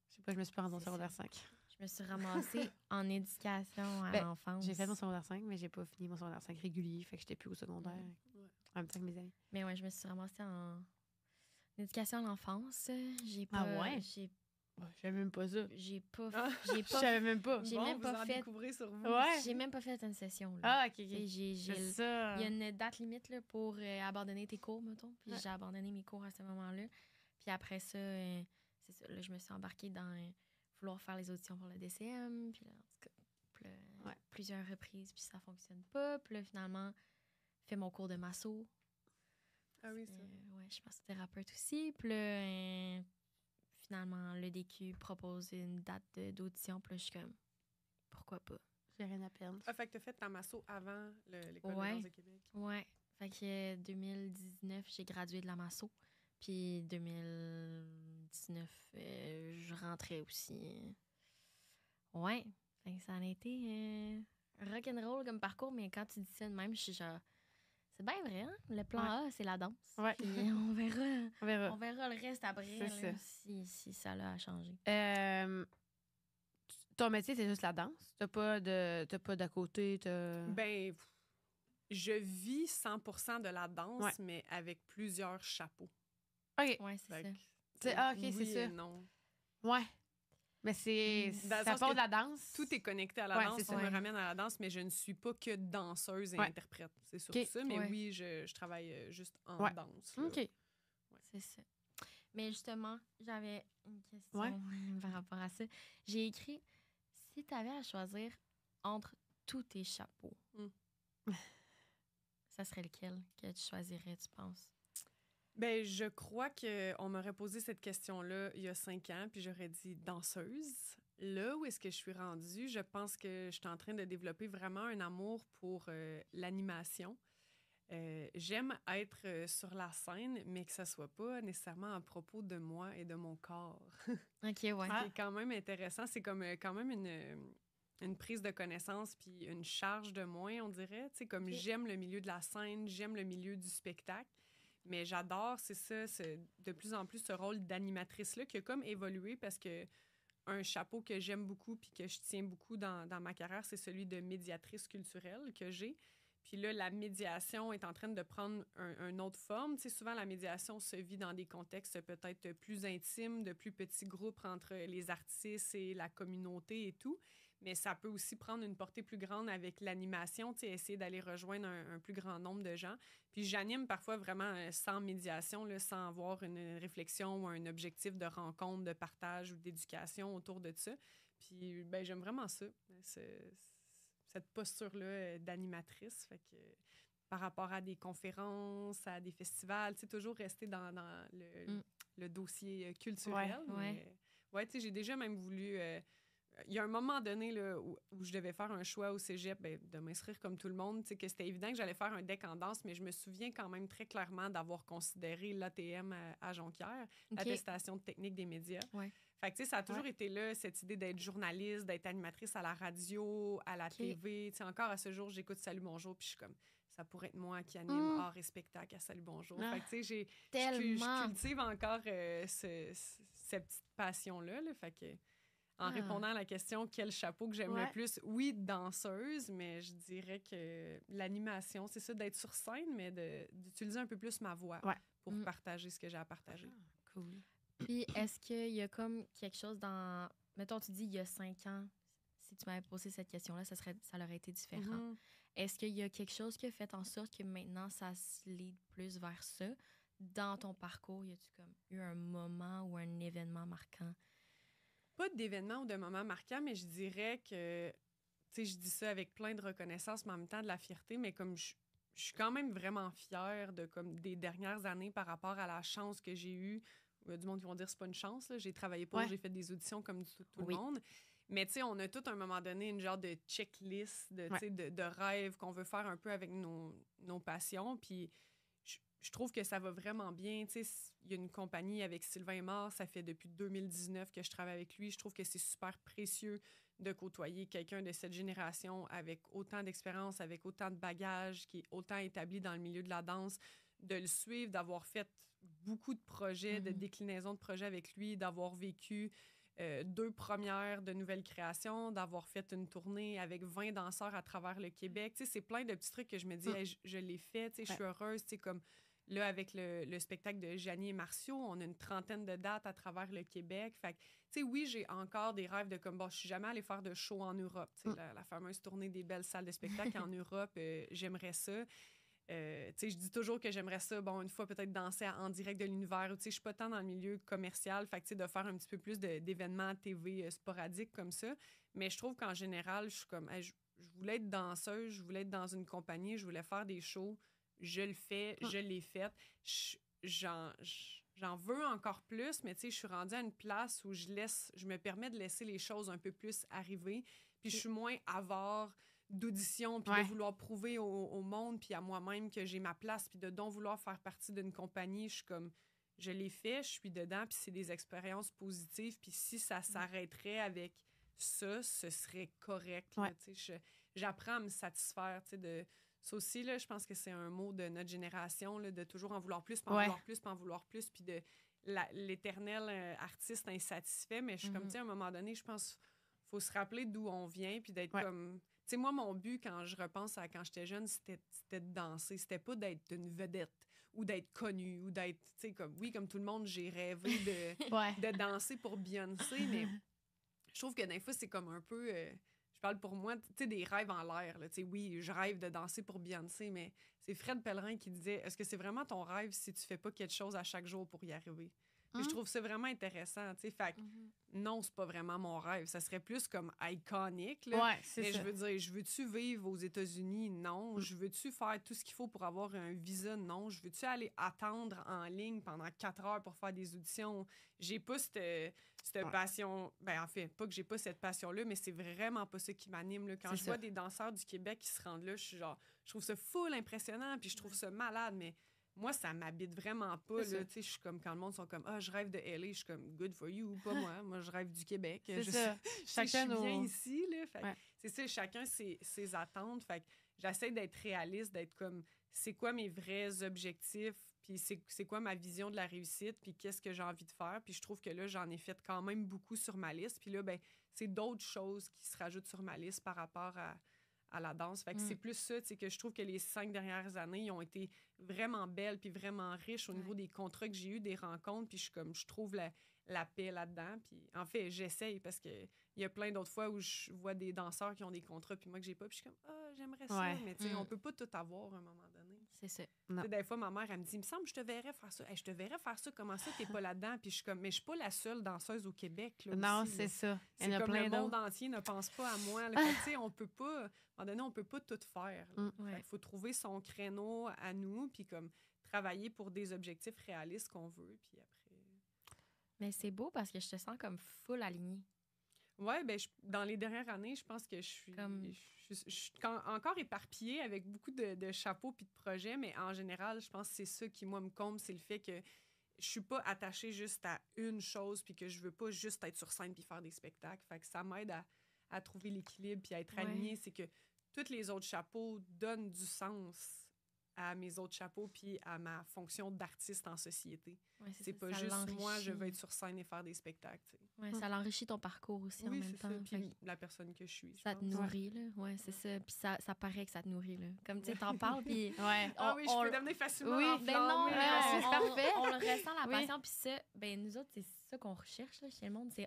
Je sais pas, je me suis pas rendue au secondaire 5. Je me suis ramassée en éducation à l'enfance. J'ai fait mon secondaire 5, mais j'ai pas fini mon secondaire 5 régulier, fait que j'étais plus au secondaire en même temps que mes amis. Mais ouais, je me suis ramassée en éducation à l'enfance. J'ai pas... Ah ouais? Je savais même pas ça. Je savais même pas. J'ai même pas fait. Sur vous. Ouais. J'ai même pas fait une session. Là. Ah, OK. Il y a une date limite là, pour abandonner tes cours, mettons. Puis j'ai abandonné mes cours à ce moment-là. Puis après ça, c'est ça. Là, je me suis embarquée dans vouloir faire les auditions pour le DCM. Puis là, en tout cas, plusieurs reprises. Puis ça fonctionne pas. Puis là, finalement, fait mon cours de masso. Ah oui, ça. Je suis massothérapeute aussi. Puis là, finalement, le DQ propose une date d'audition. Puis là, je suis comme, pourquoi pas? J'ai rien à perdre. Ah, fait que t'as fait ta masso avant l'École de danse de Québec. Ouais. Fait que 2019, j'ai gradué de la masso. Puis 2019, je rentrais aussi. Ouais. Fait que ça a été rock'n'roll comme parcours. Mais quand tu dis ça de même, je suis genre... C'est bien vrai, hein? Le plan A, c'est la danse. Ouais. Puis on verra. On verra le reste après, là, si ça l'a changé. Ton métier, c'est juste la danse? T'as pas d'à côté? Ben, je vis 100% de la danse, mais avec plusieurs chapeaux. OK. Ouais, c'est ça. OK, oui c'est ça. Non. Ouais. Mais ça part de la danse. Tout est connecté à la danse. Ça me ramène à la danse, mais je ne suis pas que danseuse et interprète. C'est surtout ça. Mais oui, je travaille juste en danse. Là. OK. C'est ça. Mais justement, j'avais une question par rapport à ça. J'ai écrit, si tu avais à choisir entre tous tes chapeaux, ça serait lequel que tu choisirais, tu penses? Ben, je crois qu'on m'aurait posé cette question-là il y a 5 ans, puis j'aurais dit danseuse. Là où est-ce que je suis rendue, je pense que je suis en train de développer vraiment un amour pour l'animation. J'aime être sur la scène, mais que ça soit pas nécessairement à propos de moi et de mon corps. OK, ouais. C'est quand même intéressant. C'est comme quand même une prise de connaissance puis une charge de moins, on dirait. Tu sais, comme j'aime le milieu de la scène, j'aime le milieu du spectacle. Mais j'adore, c'est ça, de plus en plus ce rôle d'animatrice-là qui a comme évolué parce que un chapeau que j'aime beaucoup puis que je tiens beaucoup dans ma carrière, c'est celui de médiatrice culturelle que j'ai. Puis là, la médiation est en train de prendre une autre forme. Tu sais, souvent, la médiation se vit dans des contextes peut-être plus intimes, de plus petits groupes entre les artistes et la communauté et tout. Mais ça peut aussi prendre une portée plus grande avec l'animation, tu sais, essayer d'aller rejoindre un plus grand nombre de gens. Puis j'anime parfois vraiment sans médiation, là, sans avoir une réflexion ou un objectif de rencontre, de partage ou d'éducation autour de ça. Puis ben, j'aime vraiment ça, cette posture-là d'animatrice. Fait que par rapport à des conférences, à des festivals, tu sais, toujours rester dans le dossier culturel. Ouais, tu sais, j'ai déjà même voulu... il y a un moment donné là, où je devais faire un choix au cégep, de m'inscrire comme tout le monde, tu sais, que c'était évident que j'allais faire un DEC en danse, mais je me souviens quand même très clairement d'avoir considéré l'ATM à Jonquière, l'attestation de technique des médias. Ouais. Fait que, tu sais, ça a toujours été là, cette idée d'être journaliste, d'être animatrice à la radio, à la TV. Tu sais, encore à ce jour, j'écoute Salut Bonjour, puis je suis comme, ça pourrait être moi qui anime art et spectacle à Salut Bonjour. Fait que, tu sais, je cultive encore cette petite passion-là. Là, fait que, en répondant à la question, quel chapeau que j'aime le plus? Oui, danseuse, mais je dirais que l'animation, c'est ça, d'être sur scène, mais d'utiliser un peu plus ma voix pour partager ce que j'ai à partager. Cool. Puis, est-ce qu'il y a comme quelque chose dans... Mettons, tu dis il y a 5 ans, si tu m'avais posé cette question-là, ça aurait été différent. Est-ce qu'il y a quelque chose qui a fait en sorte que maintenant, ça se lead plus vers ça? Dans ton parcours, y a-tu comme eu un moment ou un événement marquant? Pas d'événement ou de moment marquant, mais je dirais que, tu sais, je dis ça avec plein de reconnaissance, mais en même temps de la fierté, mais comme je suis quand même vraiment fière de comme des dernières années par rapport à la chance que j'ai eue. Il y a du monde qui vont dire que c'est pas une chance, là. J'ai travaillé pour, j'ai fait des auditions comme tout le monde. Mais tu sais, on a tout à un moment donné une genre de checklist de rêves qu'on veut faire un peu avec nos passions. Puis je trouve que ça va vraiment bien. Tu sais, il y a une compagnie avec Sylvain Aymar, ça fait depuis 2019 que je travaille avec lui. Je trouve que c'est super précieux de côtoyer quelqu'un de cette génération avec autant d'expérience, avec autant de bagages, qui est autant établi dans le milieu de la danse, de le suivre, d'avoir fait beaucoup de projets, de déclinaisons de projets avec lui, d'avoir vécu 2 premières de nouvelles créations, d'avoir fait une tournée avec 20 danseurs à travers le Québec. Tu sais, c'est plein de petits trucs que je me dis, hey, je l'ai fait, tu sais, je suis heureuse, tu sais, comme là, avec le spectacle de Janie et Martiaux, on a une 30aine de dates à travers le Québec. Fait que, tu sais, oui, j'ai encore des rêves de comme, bon, je suis jamais allée faire de show en Europe, tu sais, la fameuse tournée des belles salles de spectacle en Europe, j'aimerais ça. Tu sais, je dis toujours que j'aimerais ça, bon, une fois peut-être danser en direct de l'univers. Tu sais, je suis pas tant dans le milieu commercial, fait que, tu sais, de faire un petit peu plus d'événements TV sporadiques comme ça. Mais je trouve qu'en général, je suis comme, hey, je voulais être danseuse, je voulais être dans une compagnie, je voulais faire des shows. Je le fais, je l'ai fait. J'en veux encore plus, mais tu sais, je suis rendue à une place où je me permets de laisser les choses un peu plus arriver. Puis je suis moins avare d'audition, puis de vouloir prouver au monde, puis à moi-même que j'ai ma place, puis de donc vouloir faire partie d'une compagnie. Je suis comme, je l'ai fait, je suis dedans, puis c'est des expériences positives. Puis si ça s'arrêterait avec ça, ce serait correct. Là, tu sais, j'apprends à me satisfaire, tu sais, ça aussi, là, je pense que c'est un mot de notre génération, là, de toujours en vouloir plus, puis en vouloir plus, puis en vouloir plus, puis de l'éternel artiste insatisfait. Mais je suis comme, tu sais, à un moment donné, je pense qu'il faut se rappeler d'où on vient, puis d'être comme... Tu sais, moi, mon but, quand je repense à quand j'étais jeune, c'était de danser. C'était pas d'être une vedette ou d'être connue ou d'être, tu sais, comme tout le monde, j'ai rêvé de danser pour Beyoncé, mais je trouve que des fois, c'est comme un peu... je parle pour moi, tu sais, des rêves en l'air. Tu sais, oui, je rêve de danser pour Beyoncé, mais c'est Fred Pellerin qui disait, est-ce que c'est vraiment ton rêve si tu fais pas quelque chose à chaque jour pour y arriver? Puis je trouve ça vraiment intéressant, tu sais. Fait que non, c'est pas vraiment mon rêve. Ça serait plus comme iconique, là. Ouais, c'est mais ça. je veux dire, je veux-tu vivre aux États-Unis? Non. Je veux-tu faire tout ce qu'il faut pour avoir un visa? Non. Je veux-tu aller attendre en ligne pendant 4 heures pour faire des auditions? J'ai pas cette passion. Ben, en fait, pas que j'ai pas cette passion-là, mais c'est vraiment pas ça qui m'anime, là. Quand je vois des danseurs du Québec qui se rendent là, je suis genre, je trouve ça full impressionnant, puis je trouve ça malade, mais moi, ça m'habite vraiment pas. Là, je suis comme quand le monde sont comme je rêve de LA, je suis comme good for you, pas moi. Moi, je rêve du Québec. C'est ça. Chacun je suis bien ici. Là, fait c'est ça, chacun ses attentes. Fait que j'essaie d'être réaliste, d'être comme c'est quoi mes vrais objectifs, puis c'est quoi ma vision de la réussite, puis qu'est-ce que j'ai envie de faire. Puis je trouve que là, j'en ai fait quand même beaucoup sur ma liste. Puis là, ben c'est d'autres choses qui se rajoutent sur ma liste par rapport à la danse. Fait que c'est plus ça, tu sais, que je trouve que les 5 dernières années, ils ont été vraiment belles puis vraiment riches au niveau des contrats que j'ai eus, des rencontres, puis je trouve la paix là-dedans. Puis en fait, j'essaye parce que il y a plein d'autres fois où je vois des danseurs qui ont des contrats puis moi que j'ai pas, puis je suis comme j'aimerais ça, mais tu sais, on peut pas tout avoir à un moment donné. C'est ça. Des fois, ma mère, elle me dit, il me semble que je te verrais faire ça. Hey, je te verrais faire ça, comment ça, t'es pas là-dedans? Puis je suis comme, mais je suis pas la seule danseuse au Québec. Là, non, aussi, c'est ça. C'est comme le monde entier ne pense pas à moi. Là. Fait que, tu sais, on peut pas, à un moment donné, on peut pas tout faire. Il faut trouver son créneau à nous, puis comme travailler pour des objectifs réalistes qu'on veut, puis après... Mais c'est beau parce que je te sens comme full alignée. Oui, ben dans les dernières années, je pense que je suis encore éparpillée avec beaucoup de chapeaux puis de projets, mais en général, je pense que c'est ça qui, moi, me comble, c'est le fait que je suis pas attachée juste à une chose puis que je veux pas juste être sur scène puis faire des spectacles. Fait que ça m'aide à trouver l'équilibre puis à être alignée. C'est que tous les autres chapeaux donnent du sens à mes autres chapeaux puis à ma fonction d'artiste en société. Ouais, c'est pas juste moi, je veux être sur scène et faire des spectacles. Ouais, ça l'enrichit ton parcours aussi en même temps. Oui, c'est ça. Puis la personne que je suis. Ça te nourrit, là. Ouais, c'est ça. Puis ça paraît que ça te nourrit, là. Comme tu sais, t'en parles, puis... je peux devenir facilement c'est parfait. On le ressent, la passion. Puis ça, ben nous autres, c'est ça qu'on recherche, là, chez le monde. C'est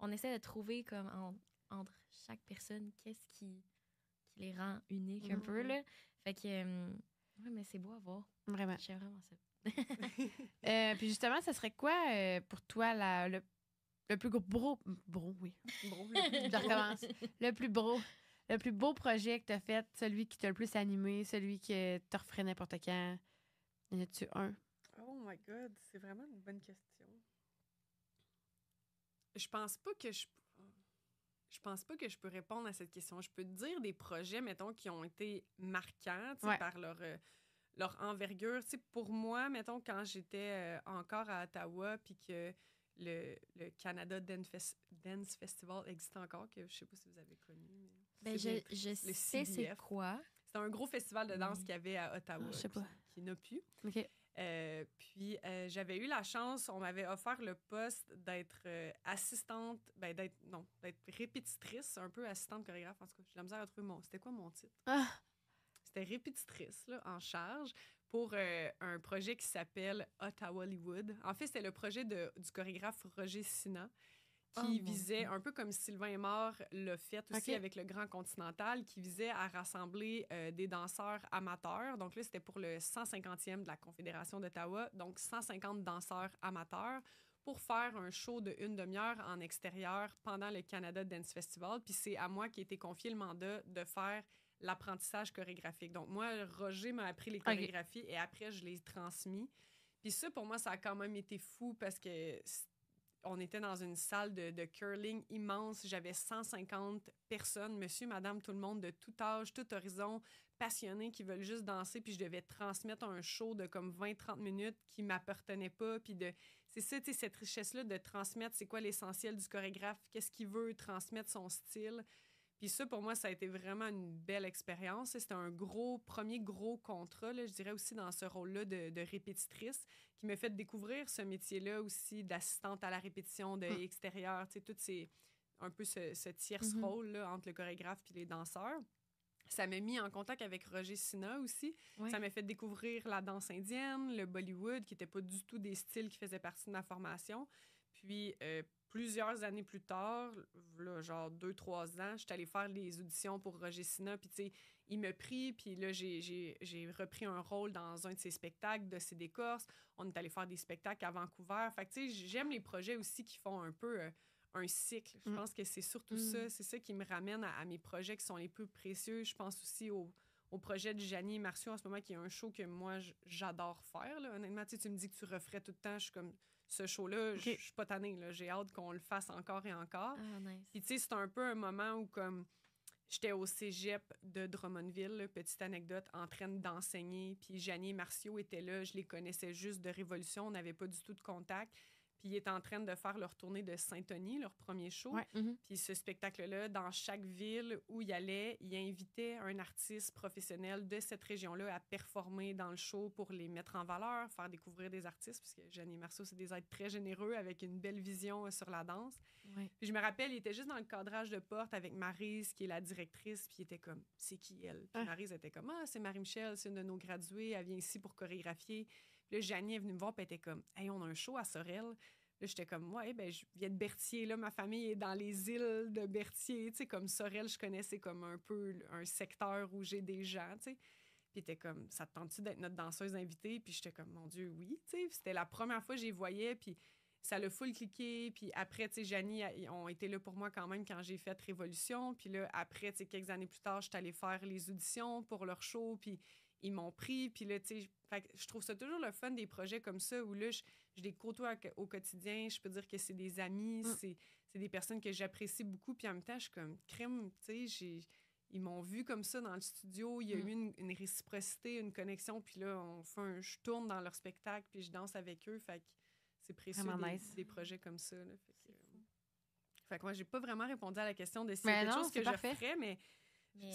on essaie de trouver, comme, entre chaque personne, qu'est-ce qui les rend uniques un peu, là. Fait que... oui, mais c'est beau à voir. Vraiment. J'aime vraiment ça. Puis justement, ça serait quoi pour toi le plus gros... oui. Je recommence. Le plus beau projet que tu as fait, celui qui t'a le plus animé, celui qui te referait n'importe quand. Y en a-tu un? Oh my God, c'est vraiment une bonne question. Je pense pas que je peux répondre à cette question. Je peux te dire des projets, mettons, qui ont été marquants par leur envergure. T'sais, pour moi, mettons, quand j'étais encore à Ottawa, puis que le Canada Dance Festival existe encore, que je sais pas si vous avez connu. Mais je sais c'est quoi. C'est un gros festival de danse qu'il y avait à Ottawa, je sais pas. Qui n'a plus. OK. Puis j'avais eu la chance, on m'avait offert le poste d'être assistante, d'être répétitrice, un peu assistante chorégraphe. En tout cas, j'ai la misère à trouver c'était quoi mon titre? C'était répétitrice, là, en charge pour un projet qui s'appelle Ottawa Hollywood. En fait, c'était le projet du chorégraphe Roger Sina qui visait, un peu comme Sylvain Aymard l'a fait aussi avec le Grand Continental, qui visait à rassembler des danseurs amateurs. Donc là, c'était pour le 150e de la Confédération d'Ottawa, donc 150 danseurs amateurs pour faire un show de 1 demi-heure en extérieur pendant le Canada Dance Festival. Puis c'est à moi qui a été confié le mandat de faire l'apprentissage chorégraphique. Donc moi, Roger m'a appris les chorégraphies et après, je les ai transmis. Puis ça, pour moi, ça a quand même été fou parce que on était dans une salle de curling immense. J'avais 150 personnes, monsieur, madame, tout le monde, de tout âge, tout horizon, passionnés qui veulent juste danser. Puis je devais transmettre un show de comme 20-30 minutes qui ne m'appartenait pas. Puis c'est ça, tu sais, cette richesse-là de transmettre c'est quoi l'essentiel du chorégraphe, qu'est-ce qu'il veut transmettre son style. Puis ça, pour moi, ça a été vraiment une belle expérience. C'était un premier gros contrat, là, je dirais aussi dans ce rôle-là de répétitrice, qui m'a fait découvrir ce métier-là aussi d'assistante à la répétition, de extérieur, tu sais, tout un peu ce tierce rôle-là entre le chorégraphe et les danseurs. Ça m'a mis en contact avec Roger Sina aussi. Oui. Ça m'a fait découvrir la danse indienne, le Bollywood, qui n'étaient pas du tout des styles qui faisaient partie de ma formation. Puis, plusieurs années plus tard, là, genre 2-3 ans, j'étais allée faire les auditions pour Roger Sina. Puis, tu sais, il m'a pris. Puis là, j'ai repris un rôle dans un de ses spectacles, de ses décorces. On est allé faire des spectacles à Vancouver. Fait que, tu sais, j'aime les projets aussi qui font un peu un cycle. Je pense que c'est surtout ça. C'est ça qui me ramène à mes projets qui sont les plus précieux. Je pense aussi au projet de Janie et Marcio en ce moment, qui est un show que moi, j'adore faire. Là. Honnêtement, tu me dis que tu referais tout le temps. Je suis comme... Ce show-là, je suis pas tannée. Là. J'ai hâte qu'on le fasse encore et encore. Ah, nice. Puis, tu sais, c'est un peu un moment où, comme, j'étais au cégep de Drummondville, là, petite anecdote, en train d'enseigner. Puis, Janie et Marcio étaient là. Je les connaissais juste de Révolution. On n'avait pas du tout de contact. Puis, ils étaient en train de faire leur tournée de Saint-Denis, leur premier show. Ouais. Puis, ce spectacle-là, dans chaque ville où il allait, il invitait un artiste professionnel de cette région-là à performer dans le show pour les mettre en valeur, faire découvrir des artistes, parce que Janie et Marceau, c'est des êtres très généreux avec une belle vision sur la danse. Ouais. Puis, je me rappelle, il était juste dans le cadrage de porte avec Maryse, qui est la directrice, puis il était comme, c'est qui elle? Puis Maryse était comme, c'est Marie-Michel, c'est une de nos graduées, elle vient ici pour chorégraphier. Puis là, Janie est venue me voir, puis elle était comme, hey, on a un show à Sorel. Là, j'étais comme, ouais, ben je viens de Berthier. Là, ma famille est dans les îles de Berthier. Tu sais, comme Sorel, je connaissais comme un peu un secteur où j'ai des gens, tu sais. Puis t'es comme, ça te tente-tu d'être notre danseuse invitée? Puis j'étais comme, mon Dieu, oui, tu sais. C'était la première fois que j'y voyais, puis ça l'a full cliqué. Puis après, tu sais, Janie, ils ont été là pour moi quand même quand j'ai fait Révolution. Puis là, après, tu sais, quelques années plus tard, j'étais allée faire les auditions pour leur show, puis ils m'ont pris. Puis là, tu sais, je trouve ça toujours le fun des projets comme ça où là, je les côtoie au quotidien. Je peux dire que c'est des amis, c'est des personnes que j'apprécie beaucoup. Puis en même temps, je suis comme crème, tu sais, ils m'ont vu comme ça dans le studio. Il y a eu une réciprocité, une connexion. Puis là, je tourne dans leur spectacle, puis je danse avec eux. Fait que c'est précieux des projets comme ça. Là. Fait que moi, j'ai pas vraiment répondu à la question de si c'est quelque chose que je ferais, mais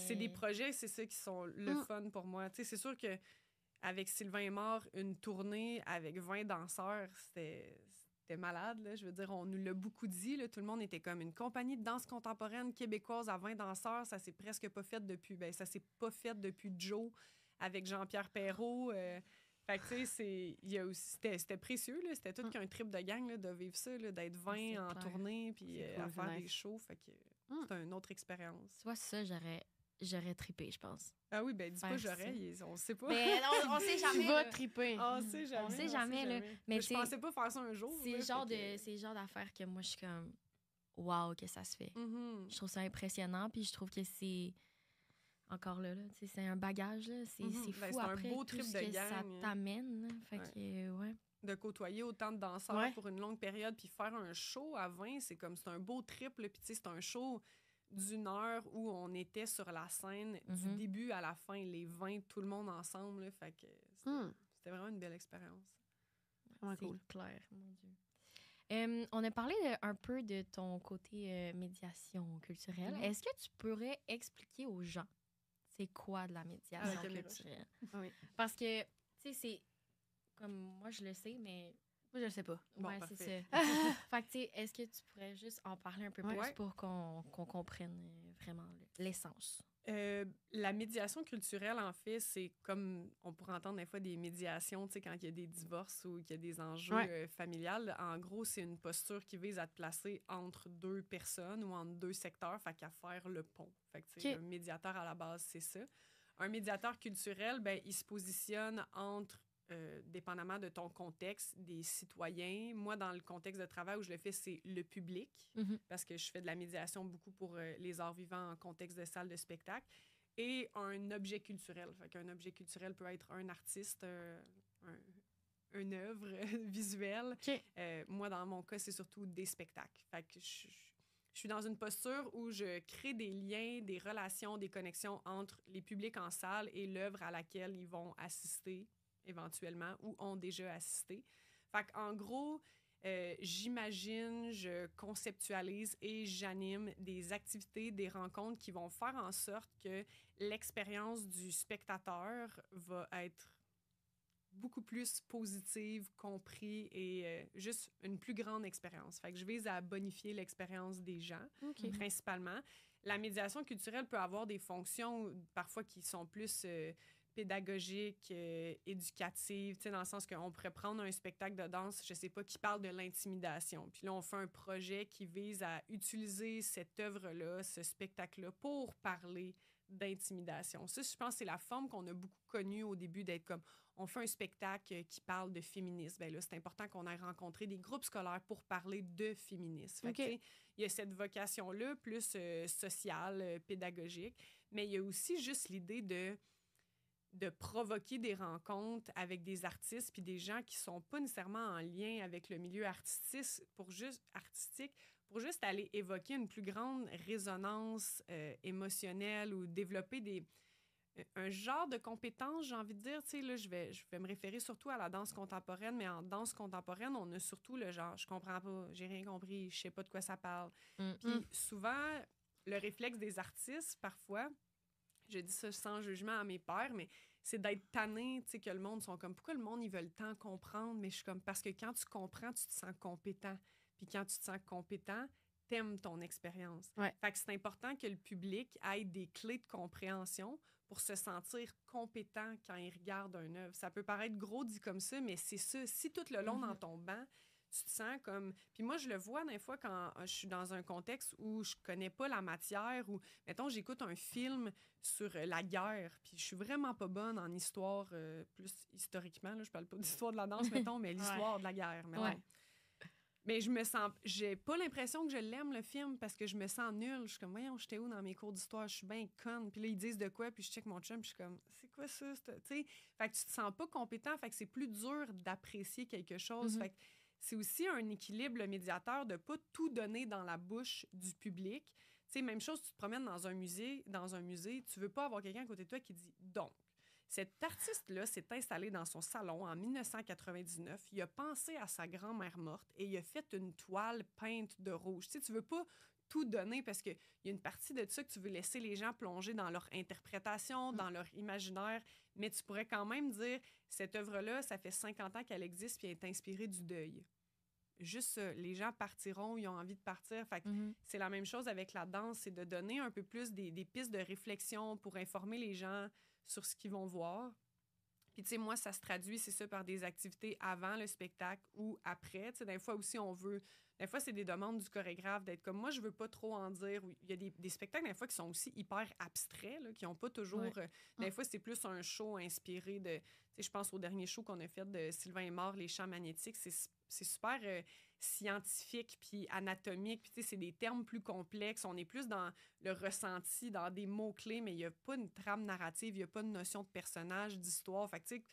c'est des projets, c'est ça qui sont le fun pour moi. Tu sais, c'est sûr que avec Sylvain Aymard, une tournée avec 20 danseurs, c'était malade, là. Je veux dire, on nous l'a beaucoup dit, là. Tout le monde était comme une compagnie de danse contemporaine québécoise à 20 danseurs. Ça s'est presque pas fait depuis... ça s'est pas fait depuis Joe avec Jean-Pierre Perrault. Fait que, tu sais, c'était précieux, là. C'était tout qu'un trip de gang, là, de vivre ça, là, d'être 20 en tournée, puis à faire des shows. Fait que c'est une autre expérience. Tu vois, ça, j'aurais trippé, je pense. Ah oui, ben dis pas j'aurais, on sait pas. Mais on sait jamais. Tu vas tripper. On sait jamais. On sait jamais, là. Mais je pensais pas faire ça un jour. C'est le genre d'affaires que moi, je suis comme, wow, que ça se fait. Mm-hmm. Je trouve ça impressionnant, puis je trouve que c'est encore là, c'est un bagage, là. C'est fou c'est après un beau trip tout ce de que gang, ça t'amène. Fait que, ouais. De côtoyer autant de danseurs pour une longue période, puis faire un show à 20, c'est un beau trip, là. Puis tu sais, c'est un show d'1 heure où on était sur la scène du début à la fin, les 20, tout le monde ensemble, là. Fait que c'était vraiment une belle expérience. Vraiment cool. Clair, mon Dieu. On a parlé un peu de ton côté médiation culturelle. Est-ce que tu pourrais expliquer aux gens c'est quoi de la médiation culturelle? Oui. Parce que, tu sais, c'est comme moi, je le sais, mais moi, je le sais pas. Bon, ouais, c'est ça. Fait que, tu sais, est-ce que tu pourrais juste en parler un peu plus pour qu'on comprenne vraiment l'essence? La médiation culturelle, en fait, c'est comme on pourrait entendre des fois des médiations, tu sais, quand il y a des divorces ou qu'il y a des enjeux familiales. En gros, c'est une posture qui vise à te placer entre 2 personnes ou entre 2 secteurs, fait qu'à faire le pont. Fait que, tu sais, un médiateur, à la base, c'est ça. Un médiateur culturel, ben, il se positionne entre dépendamment de ton contexte, des citoyens. Moi, dans le contexte de travail où je le fais, c'est le public, parce que je fais de la médiation beaucoup pour les arts vivants en contexte de salle de spectacle, et un objet culturel. Fait qu'un objet culturel peut être un artiste, une œuvre visuelle. Moi, dans mon cas, c'est surtout des spectacles. Fait que je suis dans une posture où je crée des liens, des relations, des connexions entre les publics en salle et l'œuvre à laquelle ils vont assister éventuellement, ou ont déjà assisté. Fait qu'en gros, j'imagine, je conceptualise et j'anime des activités, des rencontres qui vont faire en sorte que l'expérience du spectateur va être beaucoup plus positive, compris et juste une plus grande expérience. Fait que je vise à bonifier l'expérience des gens, principalement. La médiation culturelle peut avoir des fonctions parfois qui sont plus pédagogique, éducative, tu sais, dans le sens qu'on pourrait prendre un spectacle de danse, je sais pas, qui parle de l'intimidation. Puis là, on fait un projet qui vise à utiliser cette œuvre-là, ce spectacle-là, pour parler d'intimidation. Ça, je pense que c'est la forme qu'on a beaucoup connue au début, d'être comme, on fait un spectacle qui parle de féminisme. Bien là, c'est important qu'on ait rencontré des groupes scolaires pour parler de féminisme. Fait que, il y a cette vocation-là, plus sociale, pédagogique, mais il y a aussi juste l'idée de provoquer des rencontres avec des artistes puis des gens qui sont pas nécessairement en lien avec le milieu artistique pour juste aller évoquer une plus grande résonance émotionnelle ou développer un genre de compétences, j'ai envie de dire. Tu sais, là, je vais me référer surtout à la danse contemporaine, mais en danse contemporaine, on a surtout le genre, je comprends pas, j'ai rien compris, je sais pas de quoi ça parle. Puis souvent, le réflexe des artistes, parfois, je dis ça sans jugement à mes pairs, mais c'est d'être tanné, tu sais, que le monde sont comme, pourquoi le monde, ils veulent tant comprendre? Mais je suis comme, parce que quand tu comprends, tu te sens compétent. Puis quand tu te sens compétent, t'aimes ton expérience. Fait que c'est important que le public ait des clés de compréhension pour se sentir compétent quand il regarde une œuvre. Ça peut paraître gros dit comme ça, mais c'est ça. Si tout le long dans ton banc, tu te sens comme... Puis moi, je le vois des fois quand je suis dans un contexte où je connais pas la matière ou, mettons, j'écoute un film sur la guerre, puis je suis vraiment pas bonne en histoire, plus historiquement, là, je parle pas d'histoire de la danse, mettons, mais l'histoire de la guerre, mettons. Mais j'ai pas l'impression que je l'aime, le film, parce que je me sens nulle. Je suis comme, voyons, j'étais où dans mes cours d'histoire? Je suis bien conne. Puis là, ils disent de quoi? Puis je check mon chum, puis je suis comme, c'est quoi ça? Tu sais, fait que tu te sens pas compétent, fait que c'est plus dur d'apprécier quelque chose. Fait que c'est aussi un équilibre, le médiateur, de pas tout donner dans la bouche du public. Tu sais, même chose, tu te promènes dans un musée, tu veux pas avoir quelqu'un à côté de toi qui dit, donc, cet artiste-là s'est installé dans son salon en 1999. Il a pensé à sa grand-mère morte et il a fait une toile peinte de rouge. Tu sais, tu veux pas tout donner parce qu'il y a une partie de ça que tu veux laisser les gens plonger dans leur interprétation, dans leur imaginaire, mais tu pourrais quand même dire, cette œuvre-là, ça fait 50 ans qu'elle existe puis elle est inspirée du deuil. Juste ça, les gens partiront, ils ont envie de partir. Fait que c'est la même chose avec la danse, c'est de donner un peu plus des pistes de réflexion pour informer les gens sur ce qu'ils vont voir. Puis, tu sais, moi, ça se traduit, c'est ça, par des activités avant le spectacle ou après. Tu sais, des fois aussi, des fois, c'est des demandes du chorégraphe d'être comme, moi, je veux pas trop en dire. Il y a des spectacles, des fois, qui sont aussi hyper abstraits, là, qui n'ont pas toujours... des fois, c'est plus un show inspiré de... Tu sais, je pense au dernier show qu'on a fait de Sylvain Aymard, Les champs magnétiques. C'est super scientifique puis anatomique. Puis, tu sais, c'est des termes plus complexes. On est plus dans le ressenti, dans des mots-clés, mais il n'y a pas une trame narrative, il n'y a pas de notion de personnage, d'histoire. Fait que, tu sais,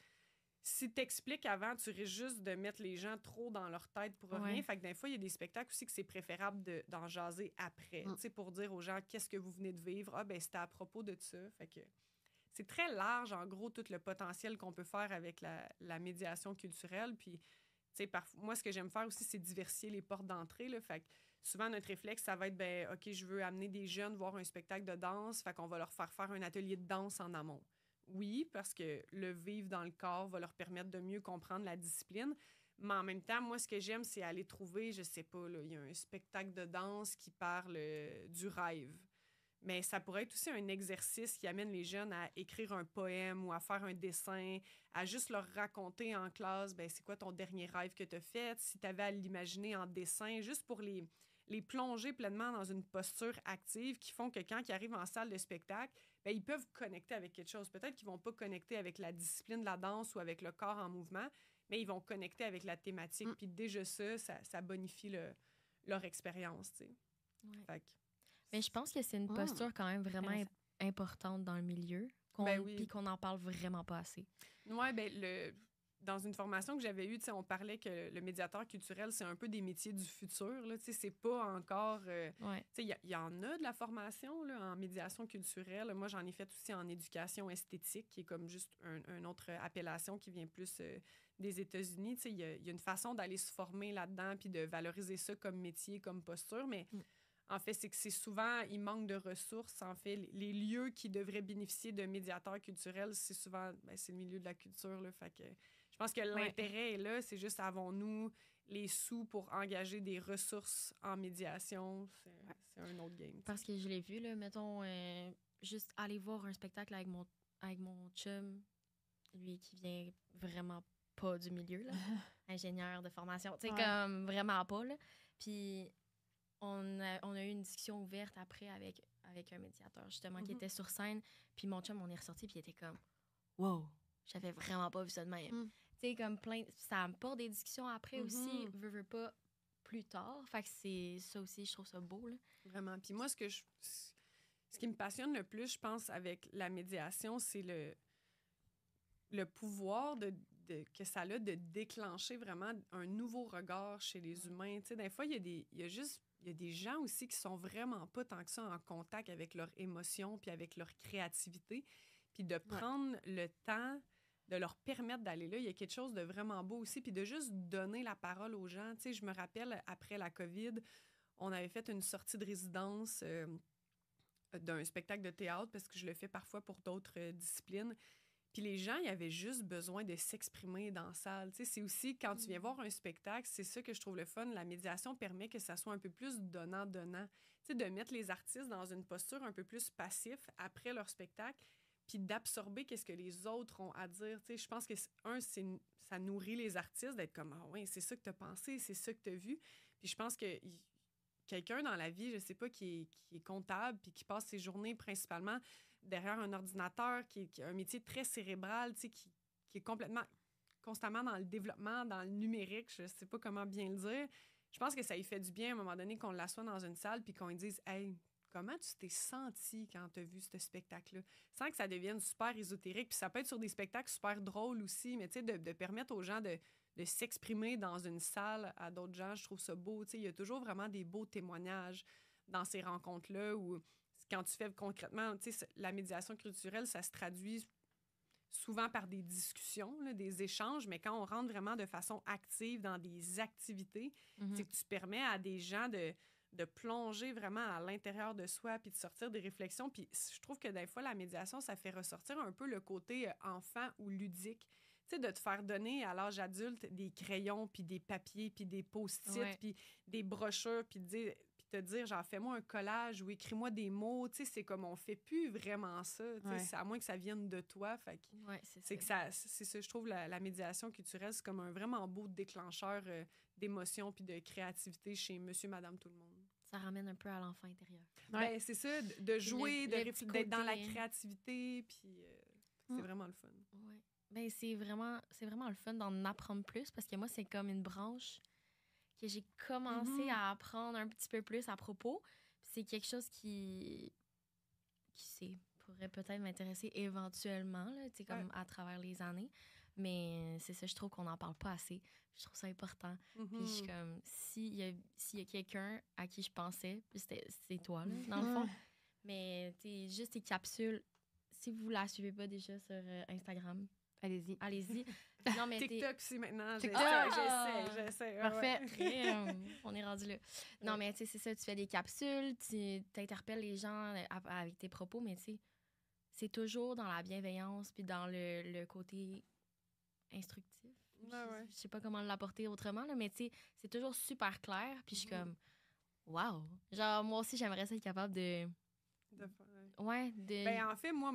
si t'expliques avant, tu risques juste de mettre les gens trop dans leur tête pour rien. Fait que des fois, il y a des spectacles aussi que c'est préférable d'en jaser après, tu sais, pour dire aux gens qu'est-ce que vous venez de vivre. Ah, ben c'était à propos de ça. Fait que c'est très large, en gros, tout le potentiel qu'on peut faire avec la médiation culturelle. Puis, tu sais, moi, ce que j'aime faire aussi, c'est diversifier les portes d'entrée, là. Fait que souvent, notre réflexe, ça va être, ben OK, je veux amener des jeunes voir un spectacle de danse. Fait qu'on va leur faire un atelier de danse en amont. Oui, parce que le vivre dans le corps va leur permettre de mieux comprendre la discipline. Mais en même temps, moi, ce que j'aime, c'est aller trouver, je sais pas, il y a un spectacle de danse qui parle du rêve. Mais ça pourrait être aussi un exercice qui amène les jeunes à écrire un poème ou à faire un dessin, à juste leur raconter en classe, ben c'est quoi ton dernier rêve que tu as fait, si tu avais à l'imaginer en dessin, juste pour les plonger pleinement dans une posture active qui font que quand ils arrivent en salle de spectacle, ben ils peuvent connecter avec quelque chose. Peut-être qu'ils ne vont pas connecter avec la discipline de la danse ou avec le corps en mouvement, mais ils vont connecter avec la thématique. Puis déjà ça bonifie leur expérience, tu sais. Ouais. Fait que, mais je pense que c'est une posture quand même vraiment importante dans le milieu, puis qu'on n'en parle vraiment pas assez. Oui, bien, dans une formation que j'avais eue, on parlait que le médiateur culturel, c'est un peu des métiers du futur. C'est pas encore... Il y en a de la formation là, en médiation culturelle. Moi, j'en ai fait aussi en éducation esthétique, qui est comme juste une autre appellation qui vient plus des États-Unis. Il y a une façon d'aller se former là-dedans puis de valoriser ça comme métier, comme posture, mais... En fait, c'est que c'est souvent, il manque de ressources. En fait, les lieux qui devraient bénéficier de médiateurs culturels, c'est souvent, c'est le milieu de la culture. Là, fait que je pense que l'intérêt est là. C'est juste, avons-nous les sous pour engager des ressources en médiation? C'est un autre game. Parce que je l'ai vu, là, mettons, juste aller voir un spectacle avec mon chum, lui qui vient vraiment pas du milieu, là, ingénieur de formation. Tu sais, comme vraiment pas, là. Puis... On a eu une discussion ouverte après avec un médiateur, justement, qui était sur scène. Puis mon chum, on est ressorti, puis il était comme « Wow! J'avais vraiment pas vu ça de même. Tu sais, comme ça me porte des discussions après aussi, veux pas, plus tard. Fait que c'est ça aussi, je trouve ça beau, là. Vraiment. Puis moi, ce qui me passionne le plus, je pense, avec la médiation, c'est le pouvoir que ça a de déclencher vraiment un nouveau regard chez les humains. Tu sais, des fois, il y a des gens aussi qui sont vraiment pas tant que ça en contact avec leurs émotions puis avec leur créativité. Puis de prendre le temps de leur permettre d'aller là, il y a quelque chose de vraiment beau aussi. Puis de juste donner la parole aux gens. Tu sais, je me rappelle, après la COVID, on avait fait une sortie de résidence d'un spectacle de théâtre parce que je le fais parfois pour d'autres disciplines. Puis les gens, ils avaient juste besoin de s'exprimer dans la salle. Tu sais, c'est aussi, quand tu viens voir un spectacle, c'est ça que je trouve le fun. La médiation permet que ça soit un peu plus donnant-donnant. Tu sais, de mettre les artistes dans une posture un peu plus passif après leur spectacle, puis d'absorber qu'est-ce que les autres ont à dire. Tu sais, je pense que, ça nourrit les artistes d'être comme « Ah ouais, c'est ça que tu as pensé, c'est ça que tu as vu. » Puis je pense que quelqu'un dans la vie, je sais pas, qui est comptable puis qui passe ses journées principalement derrière un ordinateur, qui a un métier très cérébral, tu sais, qui est constamment dans le développement, dans le numérique, je sais pas comment bien le dire. Je pense que ça lui fait du bien à un moment donné qu'on l'assoie dans une salle puis qu'on lui dise « Hey, comment tu t'es senti quand tu as vu ce spectacle-là? » Sans que ça devienne super ésotérique. Puis ça peut être sur des spectacles super drôles aussi, mais tu sais, de permettre aux gens de s'exprimer dans une salle à d'autres gens, je trouve ça beau. Tu sais, il y a toujours vraiment des beaux témoignages dans ces rencontres-là où quand tu fais concrètement, tu sais, la médiation culturelle, ça se traduit souvent par des discussions, là, des échanges, mais quand on rentre vraiment de façon active dans des activités, c'est que tu permets à des gens de de plonger vraiment à l'intérieur de soi puis de sortir des réflexions. Puis je trouve que des fois, la médiation, ça fait ressortir un peu le côté enfant ou ludique. Tu sais, de te faire donner à l'âge adulte des crayons, puis des papiers, puis des post-it, puis des brochures, puis te dire, genre, fais-moi un collage ou écris-moi des mots. Tu sais, c'est comme, on fait plus vraiment ça. Tu sais, c'est à moins que ça vienne de toi. Fait que c'est ça, je trouve, la médiation culturelle, c'est comme un vraiment beau déclencheur d'émotions puis de créativité chez monsieur, madame, tout le monde. Ça ramène un peu à l'enfant intérieur. Ben, c'est ça, de jouer, d'être dans la créativité, puis c'est vraiment le fun. Ouais. Ben, c'est vraiment le fun d'en apprendre plus parce que moi, c'est comme une branche que j'ai commencé à apprendre un petit peu plus à propos. C'est quelque chose qui pourrait peut-être m'intéresser éventuellement, là, comme à travers les années. Mais c'est ça, je trouve qu'on n'en parle pas assez. Je trouve ça important. Puis je suis comme, s'il y a quelqu'un à qui je pensais, puis c'est toi, là, dans le fond. Mais juste tes capsules, si vous la suivez pas déjà sur Instagram, allez-y. Non, mais TikTok aussi maintenant. J'essaie. Parfait. On est rendu là. Non, mais c'est ça, tu fais des capsules, tu interpelles les gens avec tes propos, mais c'est toujours dans la bienveillance puis dans le côté instructif. Je sais pas comment l'apporter autrement, là, mais c'est toujours super clair. Puis je suis comme, wow! Genre, moi aussi, j'aimerais ça être capable de Ben, en fait, moi,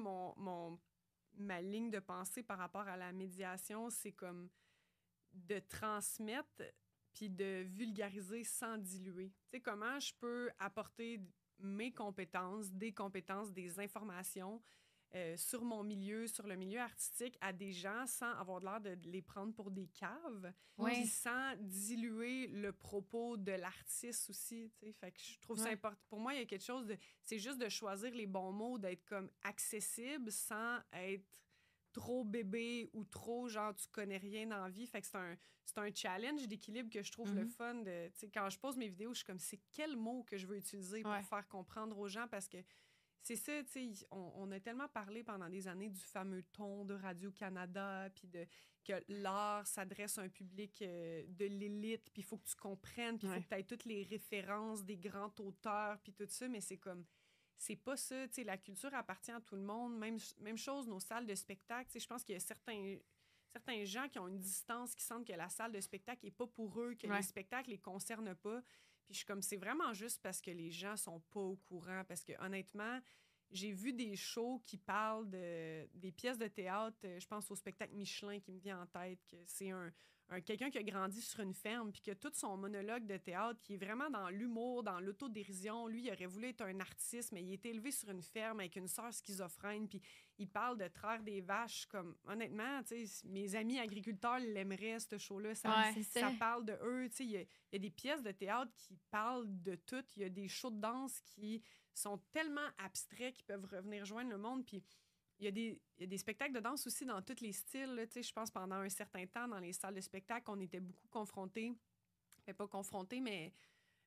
ma ligne de pensée par rapport à la médiation, c'est comme de transmettre puis de vulgariser sans diluer. Tu sais, comment je peux apporter mes compétences, des informations sur mon milieu, sur le milieu artistique à des gens sans avoir l'air de les prendre pour des caves, puis sans diluer le propos de l'artiste aussi, tu sais. Fait que je trouve ça important. Pour moi, il y a quelque chose de... C'est juste de choisir les bons mots, d'être comme accessible sans être trop bébé ou trop genre tu connais rien dans la vie. Fait que c'est un challenge d'équilibre que je trouve le fun de... Tu sais, quand je pose mes vidéos, je suis comme, c'est quel mot que je veux utiliser pour faire comprendre aux gens, parce que c'est ça, tu sais, on a tellement parlé pendant des années du fameux ton de Radio-Canada, puis que l'art s'adresse à un public de l'élite, puis il faut que tu comprennes, puis il faut que tu aies toutes les références des grands auteurs, puis tout ça, mais c'est comme, c'est pas ça, tu sais, la culture appartient à tout le monde, même chose, nos salles de spectacle, tu sais, je pense qu'il y a certains gens qui ont une distance, qui sentent que la salle de spectacle n'est pas pour eux, que les spectacles les concernent pas. Puis je suis comme, c'est vraiment juste parce que les gens sont pas au courant. Parce que honnêtement, j'ai vu des shows qui parlent des pièces de théâtre. Je pense au spectacle Michelin qui me vient en tête, que c'est quelqu'un qui a grandi sur une ferme, puis que tout son monologue de théâtre, qui est vraiment dans l'humour, dans l'autodérision. Lui, il aurait voulu être un artiste, mais il a été élevé sur une ferme avec une sœur schizophrène, puis il parle de traire des vaches. Comme, honnêtement, tu sais, mes amis agriculteurs l'aimeraient, ce show-là. Ça parle de eux. Tu sais, il y a des pièces de théâtre qui parlent de tout. Il y a des shows de danse qui sont tellement abstraits qu'ils peuvent revenir joindre le monde. Puis il y a des spectacles de danse aussi dans tous les styles. Là, je pense pendant un certain temps, dans les salles de spectacle, on était beaucoup confrontés. Pas confrontés, mais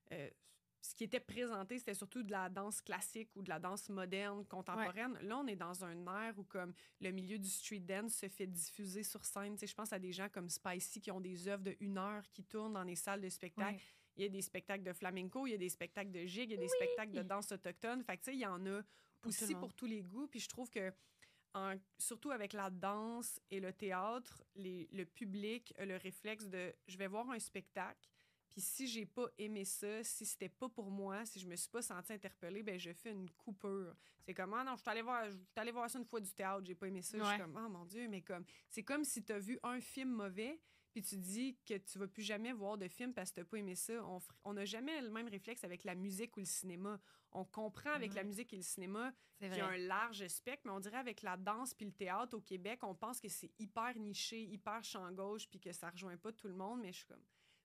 ce qui était présenté, c'était surtout de la danse classique ou de la danse moderne, contemporaine. Là, on est dans un air où comme le milieu du street dance se fait diffuser sur scène. Je pense à des gens comme Spicy qui ont des œuvres de 1 heure qui tournent dans les salles de spectacle. Il y a des spectacles de flamenco, il y a des spectacles de gigue, il y a des spectacles de danse autochtone. Fait que, tu sais, il y en a aussi pour tous les goûts. Puis je trouve que, surtout avec la danse et le théâtre, le public a le réflexe de « je vais voir un spectacle ». Puis si j'ai pas aimé ça, si c'était pas pour moi, si je me suis pas sentie interpellée, ben je fais une coupure. C'est comme, ah non, je suis allée voir ça une fois du théâtre, j'ai pas aimé ça. Je suis comme, oh mon Dieu, mais comme, c'est comme si t'as vu un film mauvais, puis tu dis que tu vas plus jamais voir de film parce que t'as pas aimé ça. On n'a jamais le même réflexe avec la musique ou le cinéma. On comprend avec la musique et le cinéma qu'il y a un large spectre, mais on dirait avec la danse puis le théâtre au Québec, on pense que c'est hyper niché, hyper champ gauche, puis que ça rejoint pas tout le monde, mais je suis comme...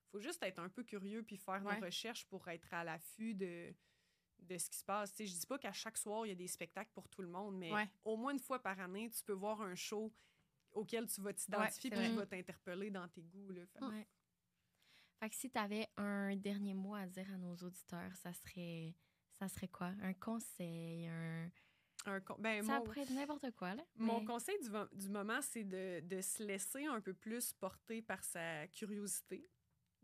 Faut juste être un peu curieux puis faire nos recherches pour être à l'affût de ce qui se passe. T'sais, je dis pas qu'à chaque soir, il y a des spectacles pour tout le monde, mais au moins une fois par année, tu peux voir un show auquel tu vas t'identifier puis qui va t'interpeller dans tes goûts. Là. Fait que si tu avais un dernier mot à dire à nos auditeurs, ça serait quoi? Un conseil, ça pourrait être n'importe quoi. Là, mon conseil du moment, c'est de se laisser un peu plus porter par sa curiosité,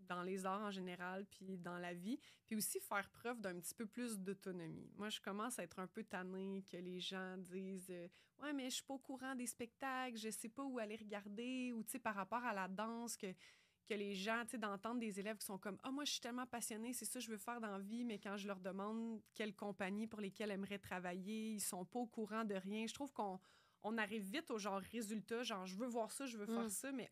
dans les arts en général, puis dans la vie, puis aussi faire preuve d'un petit peu plus d'autonomie. Moi, je commence à être un peu tannée que les gens disent « Ouais, mais je suis pas au courant des spectacles, je sais pas où aller regarder », ou tu sais, par rapport à la danse, que les gens, tu sais, d'entendre des élèves qui sont comme « Ah, moi, je suis tellement passionnée, c'est ça que je veux faire dans la vie », mais quand je leur demande quelle compagnie pour lesquelles elles aimeraient travailler, ils sont pas au courant de rien. Je trouve qu'on arrive vite au genre résultat, genre « Je veux voir ça, je veux faire ça », mais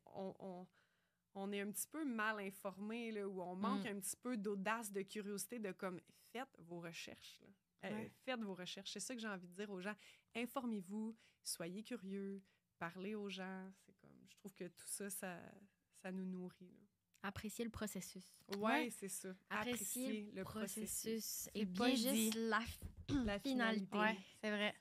on est un petit peu mal informé, là, où on manque un petit peu d'audace, de curiosité, de comme, faites vos recherches. Là. Faites vos recherches. C'est ça que j'ai envie de dire aux gens. Informez-vous, soyez curieux, parlez aux gens. C'est comme, je trouve que tout ça, ça nous nourrit. Là. Apprécier le processus. Oui, c'est ça. Apprécier le processus. Et bien pas juste la finalité. Oui, c'est vrai.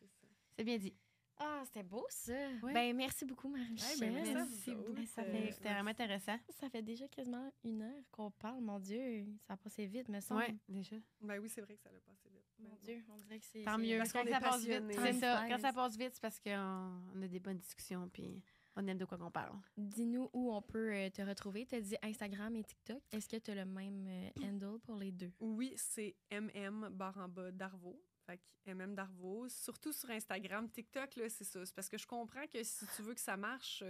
C'est bien dit. Ah, c'était beau, ça. Ouais. Ben, merci beaucoup, Marie-Michel. Merci beaucoup. C'était vraiment intéressant. Ça fait déjà quasiment 1 heure qu'on parle. Mon Dieu, ça a passé vite, me semble. Oui, déjà. Ben oui, c'est vrai que ça a passé vite. Mon Dieu, on dirait que c'est... Tant mieux. Parce qu'on est ça passe vite, passionnés. c'est ça. Quand ça passe vite, c'est parce qu'on a des bonnes discussions puis on aime de quoi qu'on parle. Dis-nous où on peut te retrouver. Tu as dit Instagram et TikTok. Est-ce que tu as le même handle pour les deux? Oui, c'est MM_Darvaux. Fait que MM Darvaux, surtout sur Instagram. TikTok, là, c'est ça. C'est parce que je comprends que si tu veux que ça marche,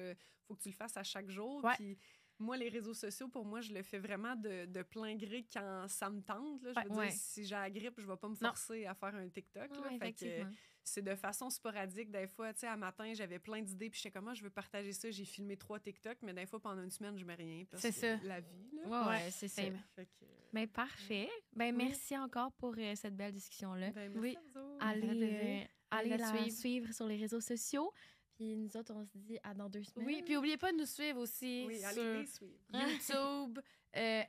faut que tu le fasses à chaque jour. Ouais. Puis moi, les réseaux sociaux, pour moi, je le fais vraiment de plein gré quand ça me tente. Là. Je veux dire, si j'ai la grippe, je vais pas me forcer à faire un TikTok. Là. Fait que c'est de façon sporadique. Des fois, tu sais, à matin, j'avais plein d'idées, puis j'étais comme, je veux partager ça. J'ai filmé 3 TikTok, mais des fois, pendant une semaine, je mets rien. C'est ça. La vie, là. Ouais, c'est ça. Fait que, ben, parfait. Ben, merci encore pour cette belle discussion-là. Ben, oui. Allez la suivre sur les réseaux sociaux. Puis nous autres, on se dit à dans 2 semaines. Oui, puis n'oubliez pas de nous suivre aussi allez les suivre. YouTube,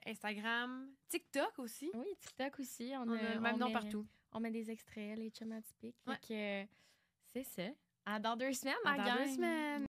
Instagram, TikTok aussi. Oui, TikTok aussi. On a le même nom partout. On met des extraits, les chums atypiques. Ouais. Fait que c'est ça. À dans 2 semaines, ma gang. Dans 2 semaines.